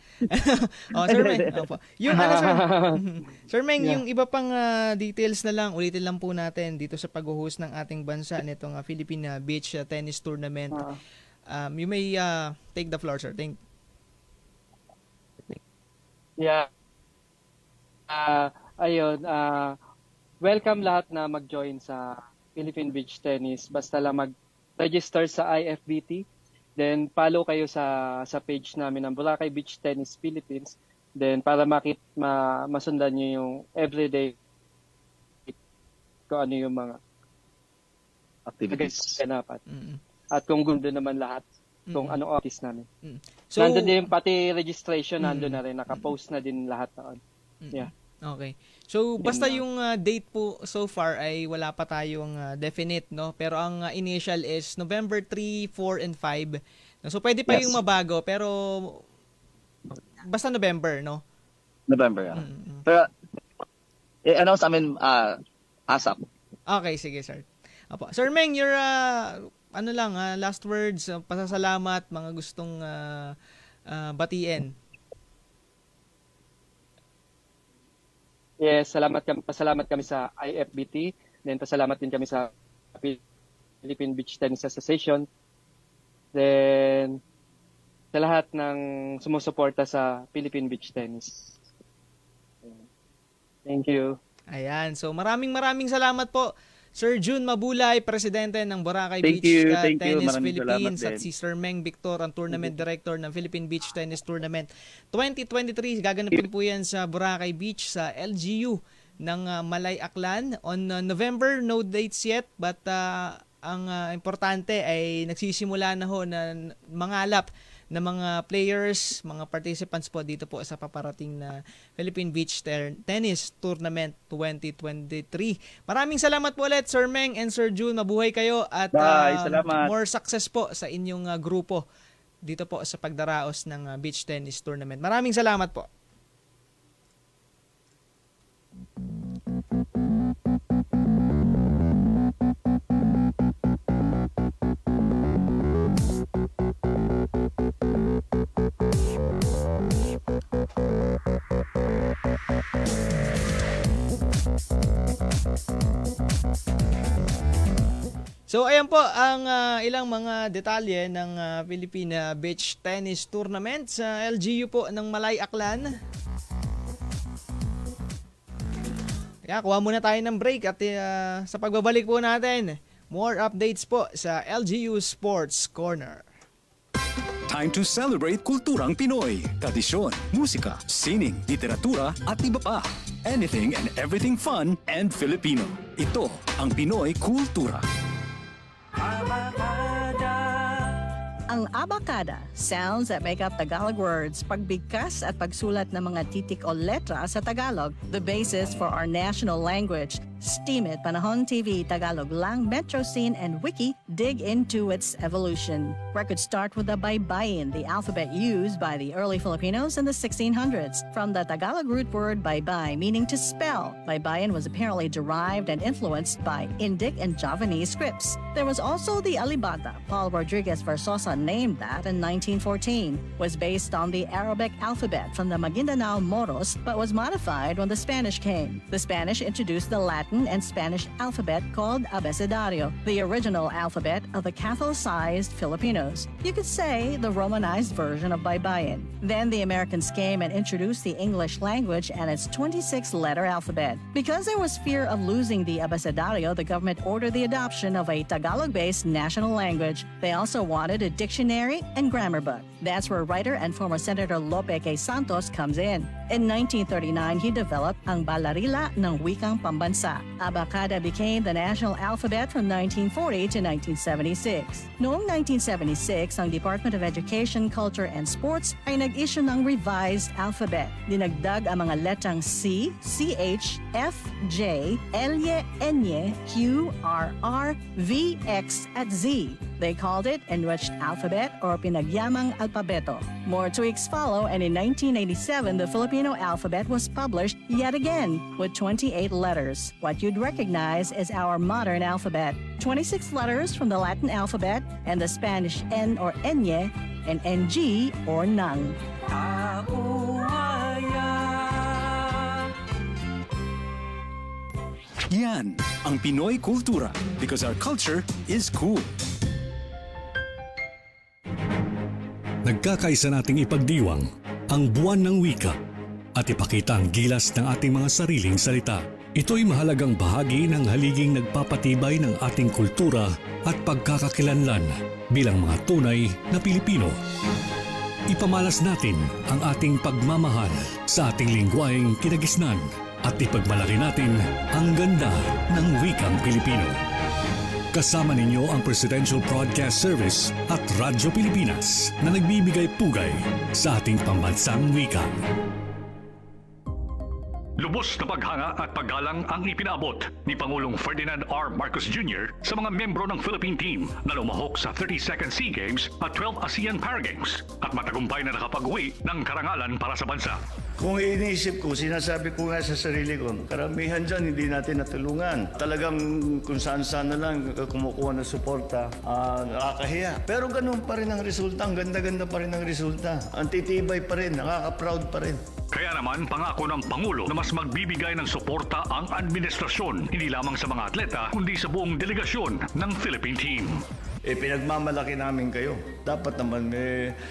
Speaker 3: Sir Meng, yung Sir Meng, yung iba pang details na lang, ulitin lang po natin dito sa pag-host ng ating bansa nitong Philippine Beach Tennis Tournament. You may take the floor, sir. Thank you.
Speaker 5: Yeah. Welcome lahat na mag-join sa Philippine Beach Tennis, basta lang mag-register sa IFBT. Then follow kayo sa page namin ng Boracay Beach Tennis Philippines. Then para masundan niyo yung everyday kung ano yung mga
Speaker 4: activities.
Speaker 5: At kung gundo naman lahat kung ano artist namin.
Speaker 3: So,
Speaker 5: nandun din pati registration, nandun na rin. Nakapost na din lahat na. Yeah.
Speaker 3: Okay. So basta yung date po so far ay wala pa tayong definite, no? Pero ang initial is November 3, 4 and 5. So pwede pa yung mabago pero basta November, no?
Speaker 4: November, Pero i-announce namin ASAP.
Speaker 3: Okay, sige sir. Apo. Sir Meng, your last words, pasasalamat, mga gustong batiin.
Speaker 5: Yes, pasalamat kami sa IFBT, then pasalamat din kami sa Philippine Beach Tennis Association, then sa lahat ng sumusuporta sa Philippine Beach Tennis. Thank you.
Speaker 3: Ayan, so maraming salamat po Sir June Mabulay, Presidente ng Boracay Beach Tennis Philippines, at si Sir Meng Victor, ang Tournament Director ng Philippine Beach Tennis Tournament 2023. Gaganapin po yan sa Boracay Beach sa LGU ng Malay Aklan on November. No dates yet, but ang importante ay nagsisimula na ho na mangalap na mga players, mga participants po dito po sa paparating na Philippine Beach Tennis Tournament 2023. Maraming salamat po ulit Sir Meng and Sir June. Mabuhay kayo at more success po sa inyong grupo dito po sa pagdaraos ng Beach Tennis Tournament. Maraming salamat po. So ayan po ang ilang mga detalye ng Philippine Beach Tennis Tournament sa LGU po ng Malay Aklan. Kaya kuha muna tayo ng break at sa pagbabalik po natin, more updates po sa LGU Sports Corner.
Speaker 2: Time to celebrate kulturang Pinoy, tradisyon, musika, sining, literatura at iba pa. Anything and everything fun and Filipino. Ito ang Pinoy Kultura.
Speaker 9: Ang abacada, sounds that make up Tagalog words, pagbigkas at pagsulat ng mga titik o letra sa Tagalog, the basis for our national language. Steam It, Panahon TV, Tagalog Lang, Metro Scene, and Wiki dig into its evolution. Records start with the baybayin, the alphabet used by the early Filipinos in the 1600s. From the Tagalog root word baybay, meaning to spell, baybayin was apparently derived and influenced by Indic and Javanese scripts. There was also the alibata. Paul Rodriguez Versosa named that in 1914. Was based on the Arabic alphabet from the Maguindanao Moros, but was modified when the Spanish came. The Spanish introduced the Latin and Spanish alphabet called abecedario, the original alphabet of the Catholicized Filipinos. You could say the Romanized version of baybayin. Then the Americans came and introduced the English language and its 26-letter alphabet. Because there was fear of losing the abecedario, the government ordered the adoption of a Tagalog-based national language. They also wanted a dictionary and grammar book. That's where writer and former Senator Lope K. Santos comes in. In 1939, he developed ang Balarila ng Wikang Pambansa. Abacada became the national alphabet from 1940 to 1976. Noong 1976, ang Department of Education, Culture, and Sports ay nag-issue ng revised alphabet. Dinagdag ang mga letrang C, CH, F, J, L, N, Q, R, R, V, X, at Z. They called it Enriched Alphabet or Pinagyamang Alpabeto. More tweaks follow, and in 1987, the Filipino alphabet was published yet again with 28 letters. What you'd recognize is our modern alphabet. 26 letters from the Latin alphabet and the Spanish N or Enye and NG or Nang.
Speaker 2: Yan ang Pinoy Kultura because our culture is cool.
Speaker 6: Nagkakaisa nating ipagdiwang ang buwan ng wika at ipakita ang gilas ng ating mga sariling salita. Ito'y mahalagang bahagi ng haliging nagpapatibay ng ating kultura at pagkakakilanlan bilang mga tunay na Pilipino. Ipamalas natin ang ating pagmamahal sa ating lingwaheng kinagisnan at ipagmalaki natin ang ganda ng wikang Pilipino. Kasama ninyo ang Presidential Broadcast Service at Radyo Pilipinas na nagbibigay pugay sa ating pambansang wika.
Speaker 7: Lubos na paghanga at paggalang ang ipinaabot ni Pangulong Ferdinand R. Marcos Jr. sa mga membro ng Philippine team na lumahok sa 32nd SEA Games at 12 ASEAN Para Games at matagumpay na nakapag-uwi ng karangalan para sa bansa.
Speaker 8: Kung iniisip ko, sinasabi ko nga sa sarili ko, karamihan dyan hindi natin natulungan. Talagang kung saan-saan na lang kumukuha ng suporta, nakakahiya. Pero ganun pa rin ang resulta, ang ganda-ganda pa rin ang resulta. Ang titibay pa rin, nakaka-proud pa rin.
Speaker 7: Kaya naman, pangako ng Pangulo na mas magbibigay ng suporta ang administrasyon, hindi lamang sa mga atleta, kundi sa buong delegasyon ng Philippine team.
Speaker 8: Pinagmamalaki namin kayo. Dapat naman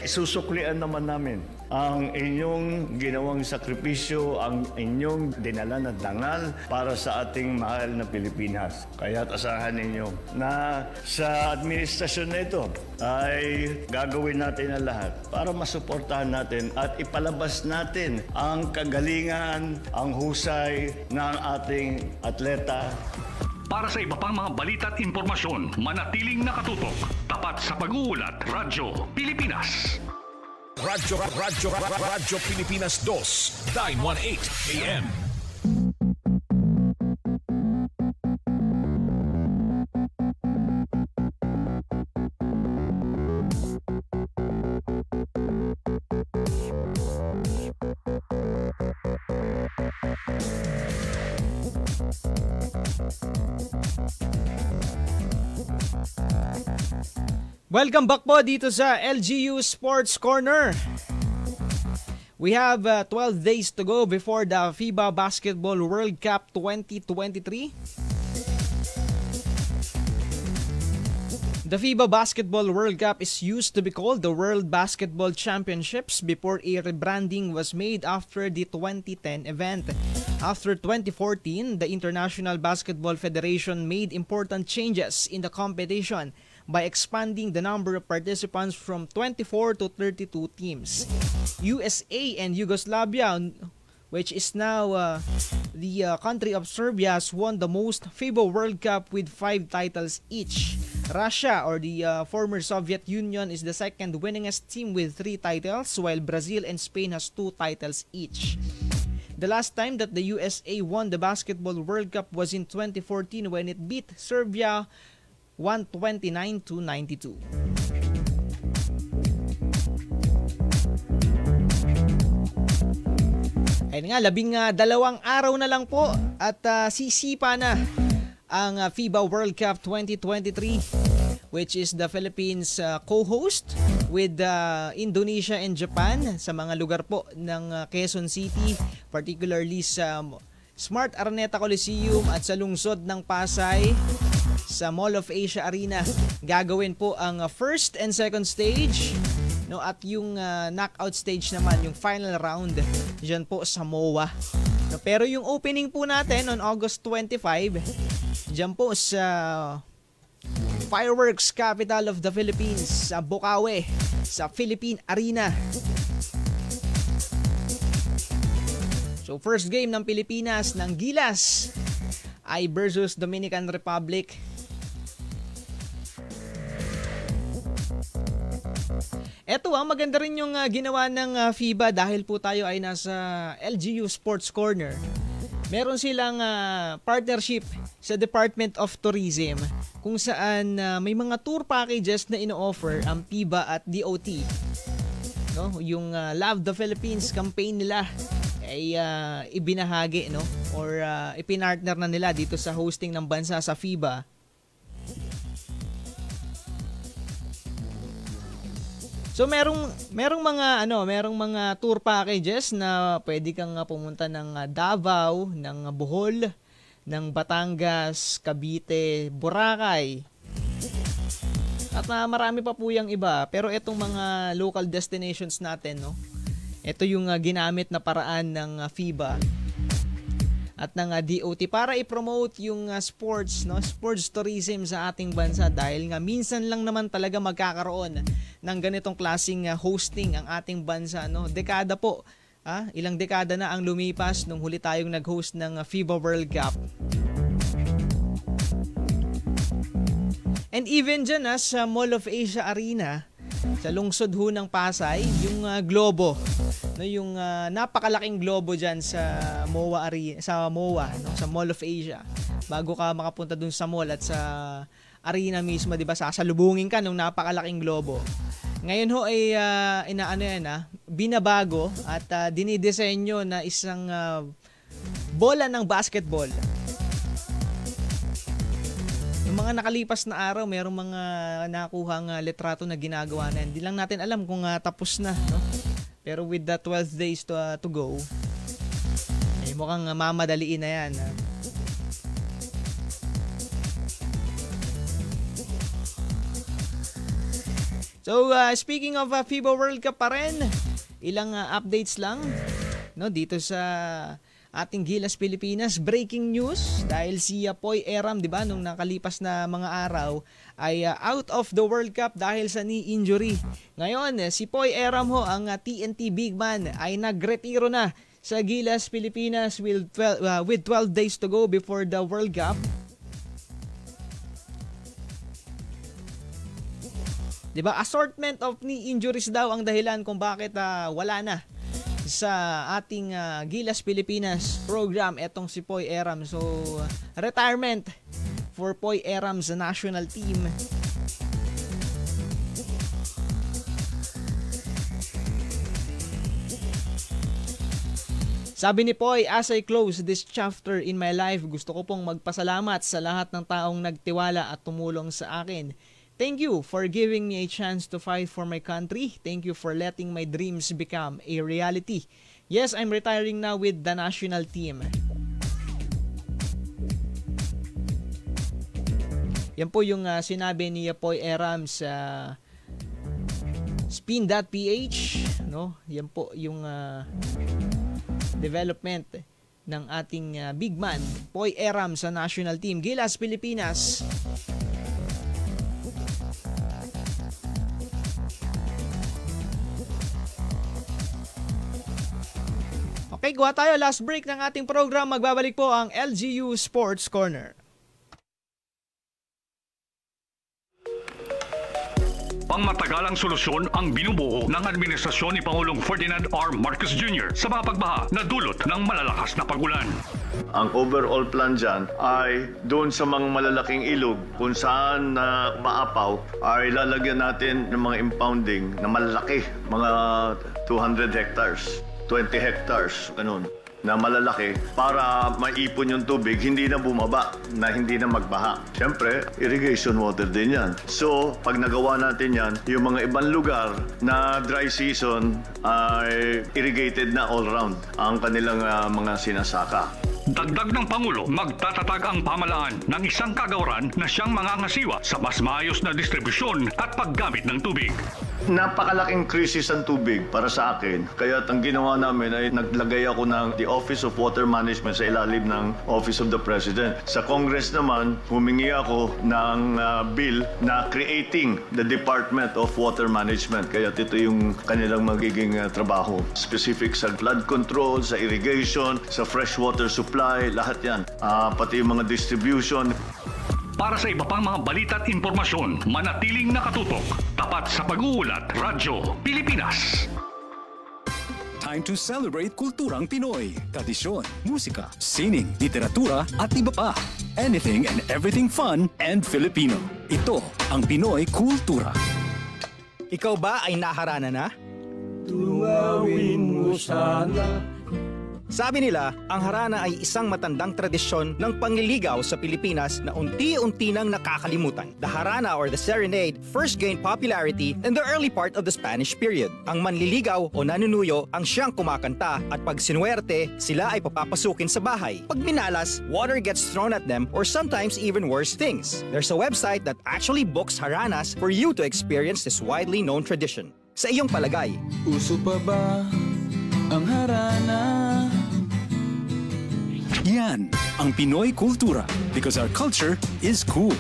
Speaker 8: susuklian naman namin ang inyong ginawang sakripisyo, ang inyong dinala na dangal para sa ating mahal na Pilipinas. Kaya asahan ninyo na sa administrasyon na ito ay gagawin natin ang lahat para masuportahan natin at ipalabas natin ang kagalingan, ang husay ng ating atleta.
Speaker 7: Para sa iba pang mga balita at impormasyon, manatiling nakatutok. Tapat sa pag-uulat, Radyo Pilipinas.
Speaker 1: Radyo Pilipinas 2, 918 AM.
Speaker 3: Welcome back po dito sa LGU Sports Corner. We have 12 days to go before the FIBA Basketball World Cup 2023. The FIBA Basketball World Cup is used to be called the World Basketball Championships before a rebranding was made after the 2010 event. After 2014, the International Basketball Federation made important changes in the competition by expanding the number of participants from 24 to 32 teams. USA and Yugoslavia, which is now the country of Serbia, has won the most FIBA World Cup with 5 titles each. Russia, or the former Soviet Union, is the second winningest team with 3 titles, while Brazil and Spain has 2 titles each. The last time that the USA won the Basketball World Cup was in 2014 when it beat Serbia 129-92. Ayun nga, 12 araw na lang po at sisipa na ang FIBA World Cup 2023, which is the Philippines co-host with Indonesia and Japan sa mga lugar po ng Quezon City, particularly sa Smart Araneta Coliseum at sa lungsod ng Pasay sa Mall of Asia Arena. Gagawin po ang first and second stage, no, at yung knockout stage naman, yung final round diyan po sa MOA. No, pero yung opening po natin on August 25 diyan po sa Fireworks Capital of the Philippines sa Bukawi, sa Philippine Arena. So first game ng Pilipinas ng Gilas ay versus Dominican Republic. Eto maganda rin yung ginawa ng FIBA dahil po tayo ay nasa LGU Sports Corner. Meron silang partnership sa Department of Tourism kung saan may mga tour packages na ino-offer ang FIBA at DOT. No, yung Love the Philippines campaign nila ay ibinahagi, no, or ipinartner na nila dito sa hosting ng bansa sa FIBA. So merong mga tour packages na pwede kang pumunta ng Davao, ng Bohol, ng Batangas, Cavite, Boracay. At marami pa po yung iba, pero itong mga local destinations natin, no. Ito yung ginamit na paraan ng FIBA. at ng DOT para i-promote yung sports, no? Sports tourism sa ating bansa dahil nga minsan lang naman talaga magkakaroon ng ganitong klaseng hosting ang ating bansa, no? Dekada po. Ilang dekada na ang lumipas nung huli tayong nag-host ng FIBA World Cup. And even dyan sa Mall of Asia Arena, sa lungsod ho ng Pasay, yung globo, no, yung napakalaking globo dyan sa MOA Arena, sa MOA, no, sa Mall of Asia. Bago ka makapunta dun sa mall at sa arena mismo, 'di ba? Sasalubungin ka ng napakalaking globo. Ngayon ho ay binabago at dinidisenyo na isang bola ng basketball. Yung mga nakalipas na araw, mayroong mga nakuhang litrato na ginagawa na. Hindi lang natin alam kung tapos na, no? Pero with the 12 days to go, mukhang mamadaliin na yan. So, speaking of FIBA World Cup pa rin, ilang updates lang, no, dito sa ating Gilas Pilipinas. Breaking news dahil si Poy Eram, 'di ba, nung nakalipas na mga araw ay out of the World Cup dahil sa knee injury. Ngayon, si Poy Eram ho, ang TNT big man, ay nagretiro na sa Gilas Pilipinas with 12 days to go before the World Cup. 'Di ba? Assortment of knee injuries daw ang dahilan kung bakit wala na sa ating Gilas Pilipinas program etong si Poy Eram. So, retirement for Poy Eram's national team. Sabi ni Poy, as I close this chapter in my life, gusto ko pong magpasalamat sa lahat ng taong nagtiwala at tumulong sa akin. Thank you for giving me a chance to fight for my country. Thank you for letting my dreams become a reality. Yes, I'm retiring now with the national team. Yan po yung sinabi ni Poy Eram sa Spin.ph, no? Yan po yung development ng ating big man, Poy Eram sa national team. Gilas Pilipinas. Okay, gawa tayo. Last break ng ating program. Magbabalik po ang LGU Sports Corner.
Speaker 7: Pangmatagalang solusyon ang binubuo ng administrasyon ni Pangulong Ferdinand R. Marcos Jr. sa mga pagbaha na dulot ng malalakas na pagulan.
Speaker 8: Ang overall plan dyan ay doon sa mga malalaking ilog kung saan maapaw ay lalagyan natin ng mga impounding na malalaki, mga 200 hectares. 20 hectares, ganun, na malalaki para maipon yung tubig, hindi na bumaba, na hindi na magbaha. Siyempre, irrigation water din yan. So, pag nagawa natin yan, yung mga ibang lugar na dry season ay irrigated na all round ang kanilang mga sinasaka.
Speaker 7: Dagdag ng Pangulo, magtatatag ang pamahalaan ng isang kagawaran na siyang mangangasiwa sa mas maayos na distribusyon at paggamit ng tubig.
Speaker 8: Napakalaking krisis ang tubig para sa akin. Kaya ang ginawa namin ay naglagay ako ng the Office of Water Management sa ilalim ng Office of the President. Sa Congress naman, humingi ako ng bill na creating the Department of Water Management. Kaya ito yung kanilang magiging trabaho. Specific sa flood control, sa irrigation, sa freshwater supply, lahat yan. Pati yung mga distribution.
Speaker 7: Para sa iba pang mga balita at impormasyon, manatiling nakatutok. Tapat sa pag-uulat, Radyo Pilipinas.
Speaker 2: Time to celebrate kulturang Pinoy. Tradisyon, musika, sining, literatura at iba pa. Anything and everything fun and Filipino. Ito ang Pinoy Kultura.
Speaker 10: Ikaw ba ay naharana na?
Speaker 11: Tunawin mo sana.
Speaker 10: Sabi nila, ang harana ay isang matandang tradisyon ng pangliligaw sa Pilipinas na unti-unti nang nakakalimutan. The harana or the serenade first gained popularity in the early part of the Spanish period. Ang manliligaw o nanunuyo ang siyang kumakanta at pag sinuwerte, sila ay papapasukin sa bahay. Pag minalas, water gets thrown at them or sometimes even worse things. There's a website that actually books haranas for you to experience this widely known tradition. Sa iyong palagay,
Speaker 11: uso pa ba ang harana?
Speaker 2: Yan ang Pinoy Kultura because our culture is cool.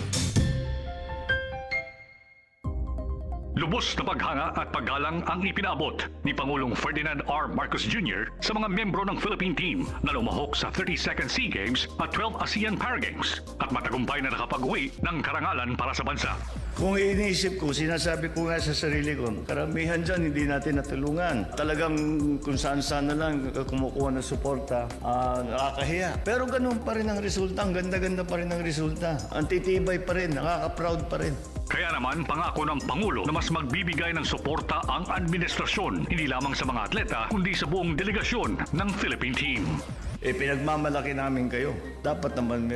Speaker 7: Lubos na paghanga at paggalang ang ipinaabot ni Pangulong Ferdinand R. Marcos Jr. sa mga membro ng Philippine team na lumahok sa 32nd SEA Games at 12 ASEAN Paragames at matagumpay na nakapag-uwi ng karangalan para sa bansa.
Speaker 8: Kung iniisip ko, sinasabi ko nga sa sarili ko, karamihan dyan hindi natin natulungan. Talagang kung saan-saan na lang kumukuha ng suporta, nakakahiya. Pero ganun pa rin ang resulta, ang ganda-ganda pa rin ang resulta. Ang titibay pa rin, nakaka-proud pa rin.
Speaker 7: Kaya naman, pangako ng Pangulo na mas magbibigay ng suporta ang administrasyon, hindi lamang sa mga atleta, kundi sa buong delegasyon ng Philippine team.
Speaker 8: Pinagmamalaki namin kayo. Dapat naman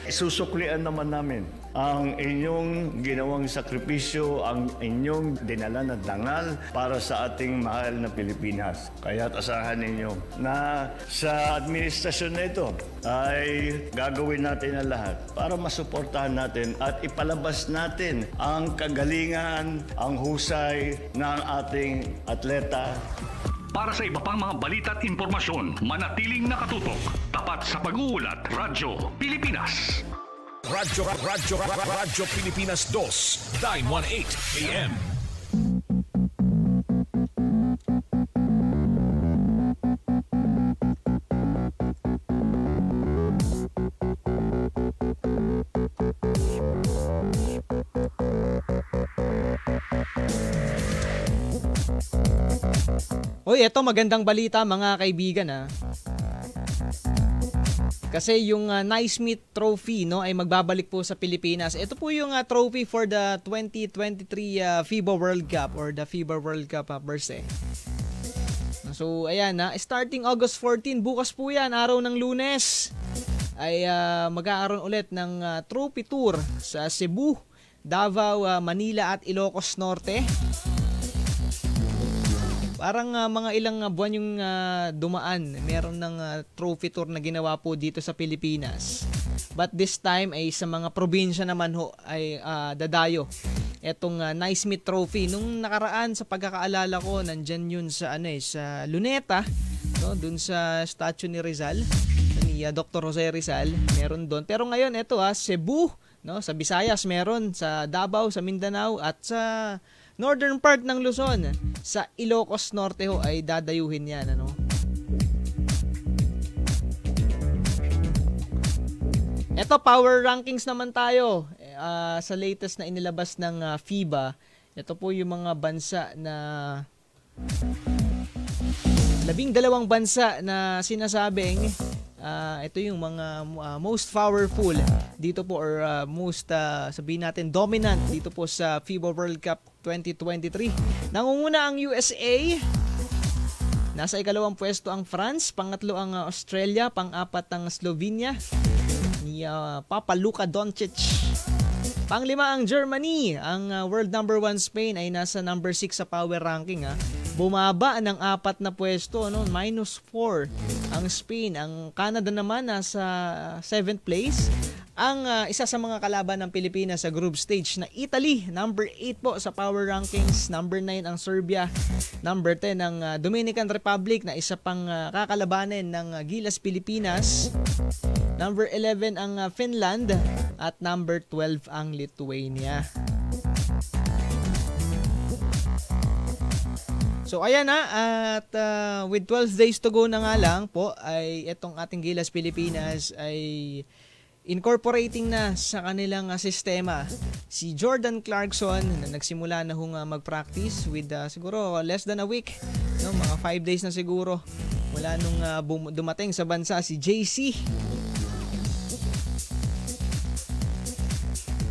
Speaker 8: susuklian naman namin ang inyong ginawang sakripisyo, ang inyong dinala na dangal para sa ating mahal na Pilipinas. Kaya asahan ninyo na sa administrasyon na ito ay gagawin natin ang lahat para masuportahan natin at ipalabas natin ang kagalingan, ang husay ng ating atleta.
Speaker 7: Para sa iba pang mga balita at impormasyon, manatiling nakatutok. Tapat sa pag-uulat, Radyo Pilipinas.
Speaker 1: Radyo Pilipinas 2, 918 AM.
Speaker 3: Uy, eto magandang balita mga kaibigan ha. Kasi yung Naismith Trophy no ay magbabalik po sa Pilipinas. Ito po yung trophy for the 2023 FIBA World Cup or the FIBA World Cup per se. So ayan na, starting August 14, bukas po yan, araw ng Lunes, ay mag-aaroon ulit ng trophy tour sa Cebu, Davao, Manila at Ilocos Norte. Parang mga ilang buwan yung dumaan, meron ng trophy tour na ginawa po dito sa Pilipinas. But this time ay sa mga probinsya naman ho ay dadayo. Etong Naismith Trophy nung nakaraan sa pagkakaalala ko, nandyan yun sa sa Luneta, no, dun sa statue ni Rizal, ni Dr. Jose Rizal, meron doon. Pero ngayon ito Cebu, no, sa Visayas meron, sa Davao, sa Mindanao at sa northern part ng Luzon, sa Ilocos Norte ho ay dadayuhin yan, ano. Ito, power rankings naman tayo. Sa latest na inilabas ng FIBA, ito po yung mga bansa na 12 bansa na sinasabing ito yung mga most powerful dito po or most sabihin natin dominant dito po sa FIBA World Cup 2023. Nangunguna ang USA, nasa ikalawang pwesto ang France, pangatlo ang Australia, pang-apat ang Slovenia ni Papa Luka Doncic. Panglima ang Germany, ang world number 1 Spain ay nasa number 6 sa power ranking Bumaba ng 4 na pwesto, no? -4 ang Spain. Ang Canada naman nasa 7th place. Ang isa sa mga kalaban ng Pilipinas sa group stage na Italy, number 8 po sa power rankings. Number 9 ang Serbia. Number 10 ang Dominican Republic na isa pang kakalabanin ng Gilas Pilipinas. Number 11 ang Finland at number 12 ang Lithuania. So ayan at with 12 days to go na nga lang po ay itong ating Gilas Pilipinas ay incorporating na sa kanilang sistema si Jordan Clarkson na nagsimula na mag-practice with siguro less than a week, no, mga 5 days na siguro mula nung dumating sa bansa si JC.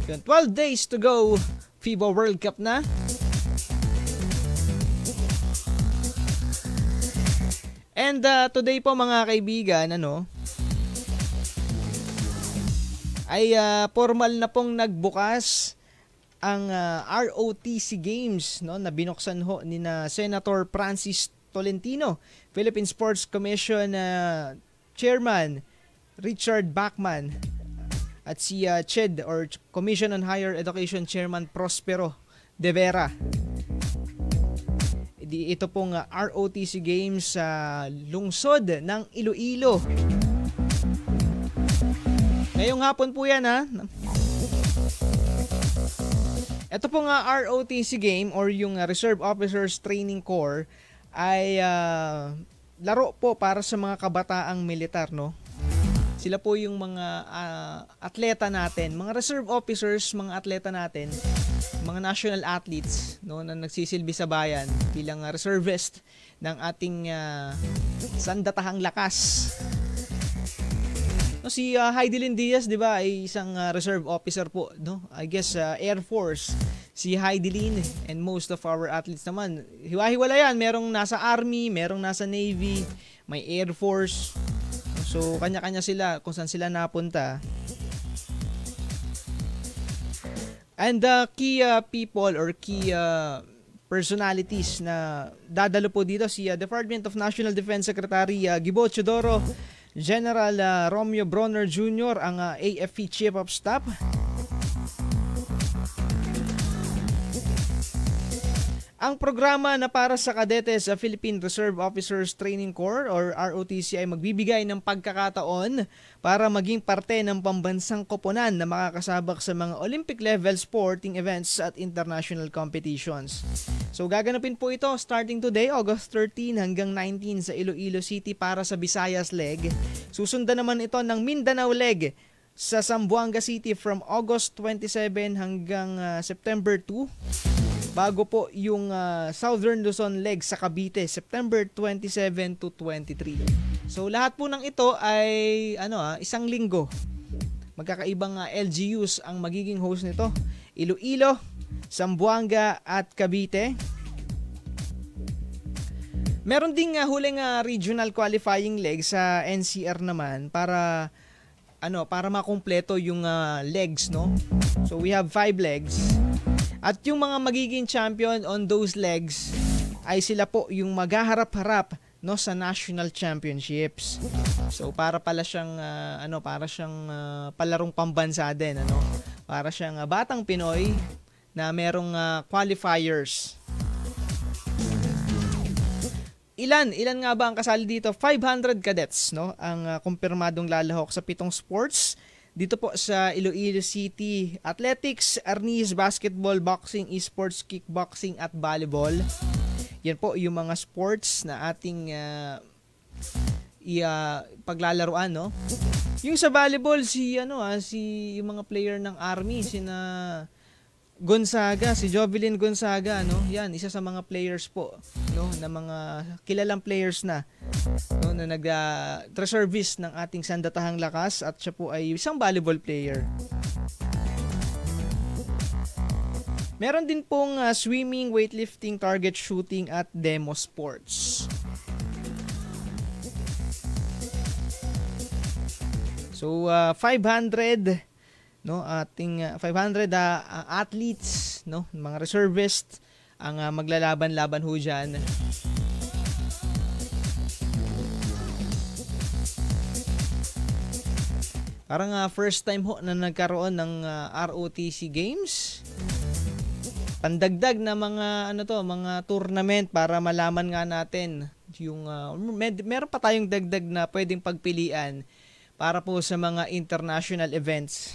Speaker 3: 12 days to go, FIBA World Cup na. And today po mga kaibigan, ay formal na pong nagbukas ang ROTC Games, no, na binuksan ho ni na Senator Francis Tolentino, Philippine Sports Commission Chairman Richard Bachman at si CHED or Commission on Higher Education Chairman Prospero De Vera. Ito pong ROTC Games sa lungsod ng Iloilo. Ngayong hapon po yan ha. Ito po nga ROTC game or yung Reserve Officers Training Corps ay laro po para sa mga kabataang militar, no? Sila po yung mga atleta natin, mga reserve officers, mga atleta natin, mga national athletes, no, na nagsisilbi sa bayan bilang reservist ng ating sandatahang lakas. No, si Heidelin Diaz, 'di ba, ay isang reserve officer po, no? I guess Air Force si Heidelin, and most of our athletes naman hiwa-hiwala yan, merong nasa Army, merong nasa Navy, may Air Force. So kanya-kanya sila kung saan sila napunta. And the key people or key personalities na dadalo po dito, si Department of National Defense Secretary Gibo Chodoro, General Romeo Bronner Jr., ang AFP Chief of Staff. Ang programa na para sa kadetes sa Philippine Reserve Officers Training Corps or ROTC ay magbibigay ng pagkakataon para maging parte ng pambansang koponan na makakasabak sa mga Olympic level sporting events at international competitions. So gaganapin po ito starting today, August 13 hanggang 19 sa Iloilo City para sa Visayas leg. Susundan naman ito ng Mindanao leg sa Zamboanga City from August 27 hanggang September 2. Bago po yung Southern Luzon leg sa Cavite, September 27 to 23. So lahat po ng ito ay isang linggo. Magkakaibang LGUs ang magiging host nito. Iloilo, Zamboanga at Cavite. Meron ding huling regional qualifying leg sa NCR naman para makumpleto yung legs, no? So we have 5 legs. At yung mga magiging champion on those legs ay sila po yung maghaharap-harap, no, sa national championships. So para pala siyang palarong pambansa din, ano? Para siyang batang Pinoy na merong qualifiers. Ilan nga ba ang kasali dito? 500 cadets, no, ang kumpirmadong lalahok sa 7 sports. Dito po sa Iloilo City, athletics, arnis, basketball, boxing, esports, kickboxing at volleyball. Yan po yung mga sports na ating paglalaruan, no? Yung sa volleyball si yung mga player ng Army, sina Gonzaga, si Jovelyn Gonzaga, no? Yan, isa sa mga players po, no, na mga kilalang players na, no, na nag-reservist ng ating sandatahang lakas, at siya po ay isang volleyball player. Meron din pong swimming, weightlifting, target shooting at demo sports. So 500, no, ating 500 athletes, no, mga reservists ang maglalaban-laban ho diyan. Parang first time ho na nagkaroon ng ROTC games. Pandagdag na mga mga tournament para malaman nga natin yung meron pa tayong dagdag na pwedeng pagpilian para po sa mga international events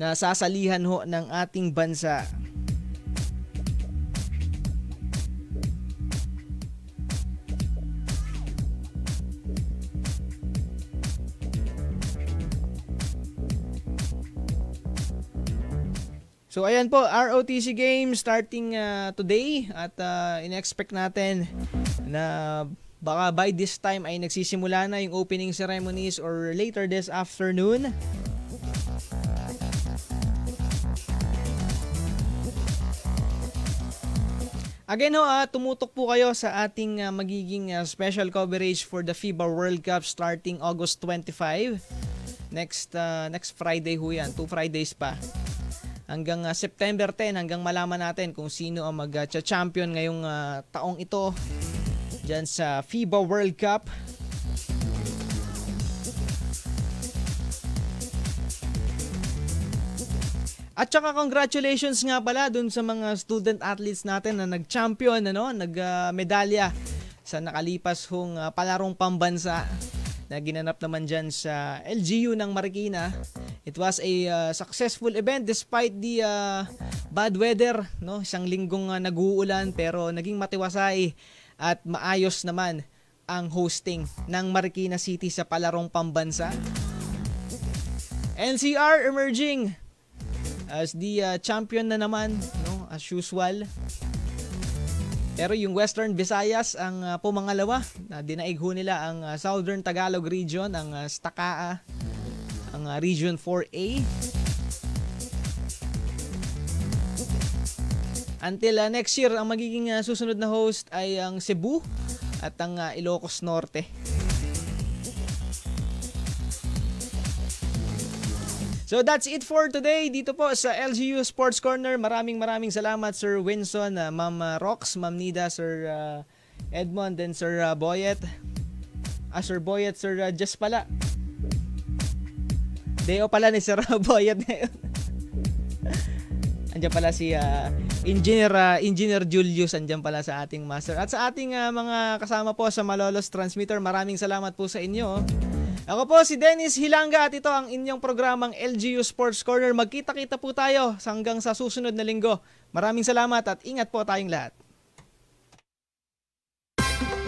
Speaker 3: na sasalihan ho ng ating bansa. So ayan po, ROTC Games starting today at in-expect natin na baka by this time ay nagsisimula na yung opening ceremonies or later this afternoon. Again ho, tumutok po kayo sa ating magiging special coverage for the FIBA World Cup starting August 25. Next Friday ho yan, 2 Fridays pa. Hanggang September 10, hanggang malaman natin kung sino ang mag-champion ngayong taong ito dyan sa FIBA World Cup. At saka congratulations nga pala dun sa mga student athletes natin na nag-champion, nag-medalya sa nakalipas hong palarong pambansa na ginanap naman dyan sa LGU ng Marikina. It was a successful event despite the bad weather, no? Isang linggong nag-uulan pero naging matiwasay at maayos naman ang hosting ng Marikina City sa palarong pambansa. NCR emerging as the champion na naman, no? As usual. Pero yung Western Visayas ang pumangalawa. Dinaig ho nila ang Southern Tagalog Region, ang Stakaa, ang Region 4A. Until next year, ang magiging susunod na host ay ang Cebu at ang Ilocos Norte. So that's it for today dito po sa LGU Sports Corner. Maraming salamat Sir Winson, Ma'am Rox, Ma'am Nida, Sir Edmond, and Sir Boyet. Sir Boyet, Sir Jess pala. Deo pala ni Sir Boyet ngayon. Andiyan pala si Engineer Julius, andiyan pala sa ating master. At sa ating mga kasama po sa Malolos Transmitter, maraming salamat po sa inyo. Ako po si Dennis Hilanga at ito ang inyong programang LGU Sports Corner. Magkita-kita po tayo hanggang sa susunod na linggo. Maraming salamat at ingat po tayong lahat.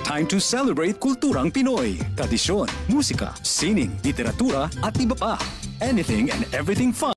Speaker 2: Time to celebrate kulturang Pinoy. Tradisyon, musika, sining, literatura at iba pa. Anything and everything fun.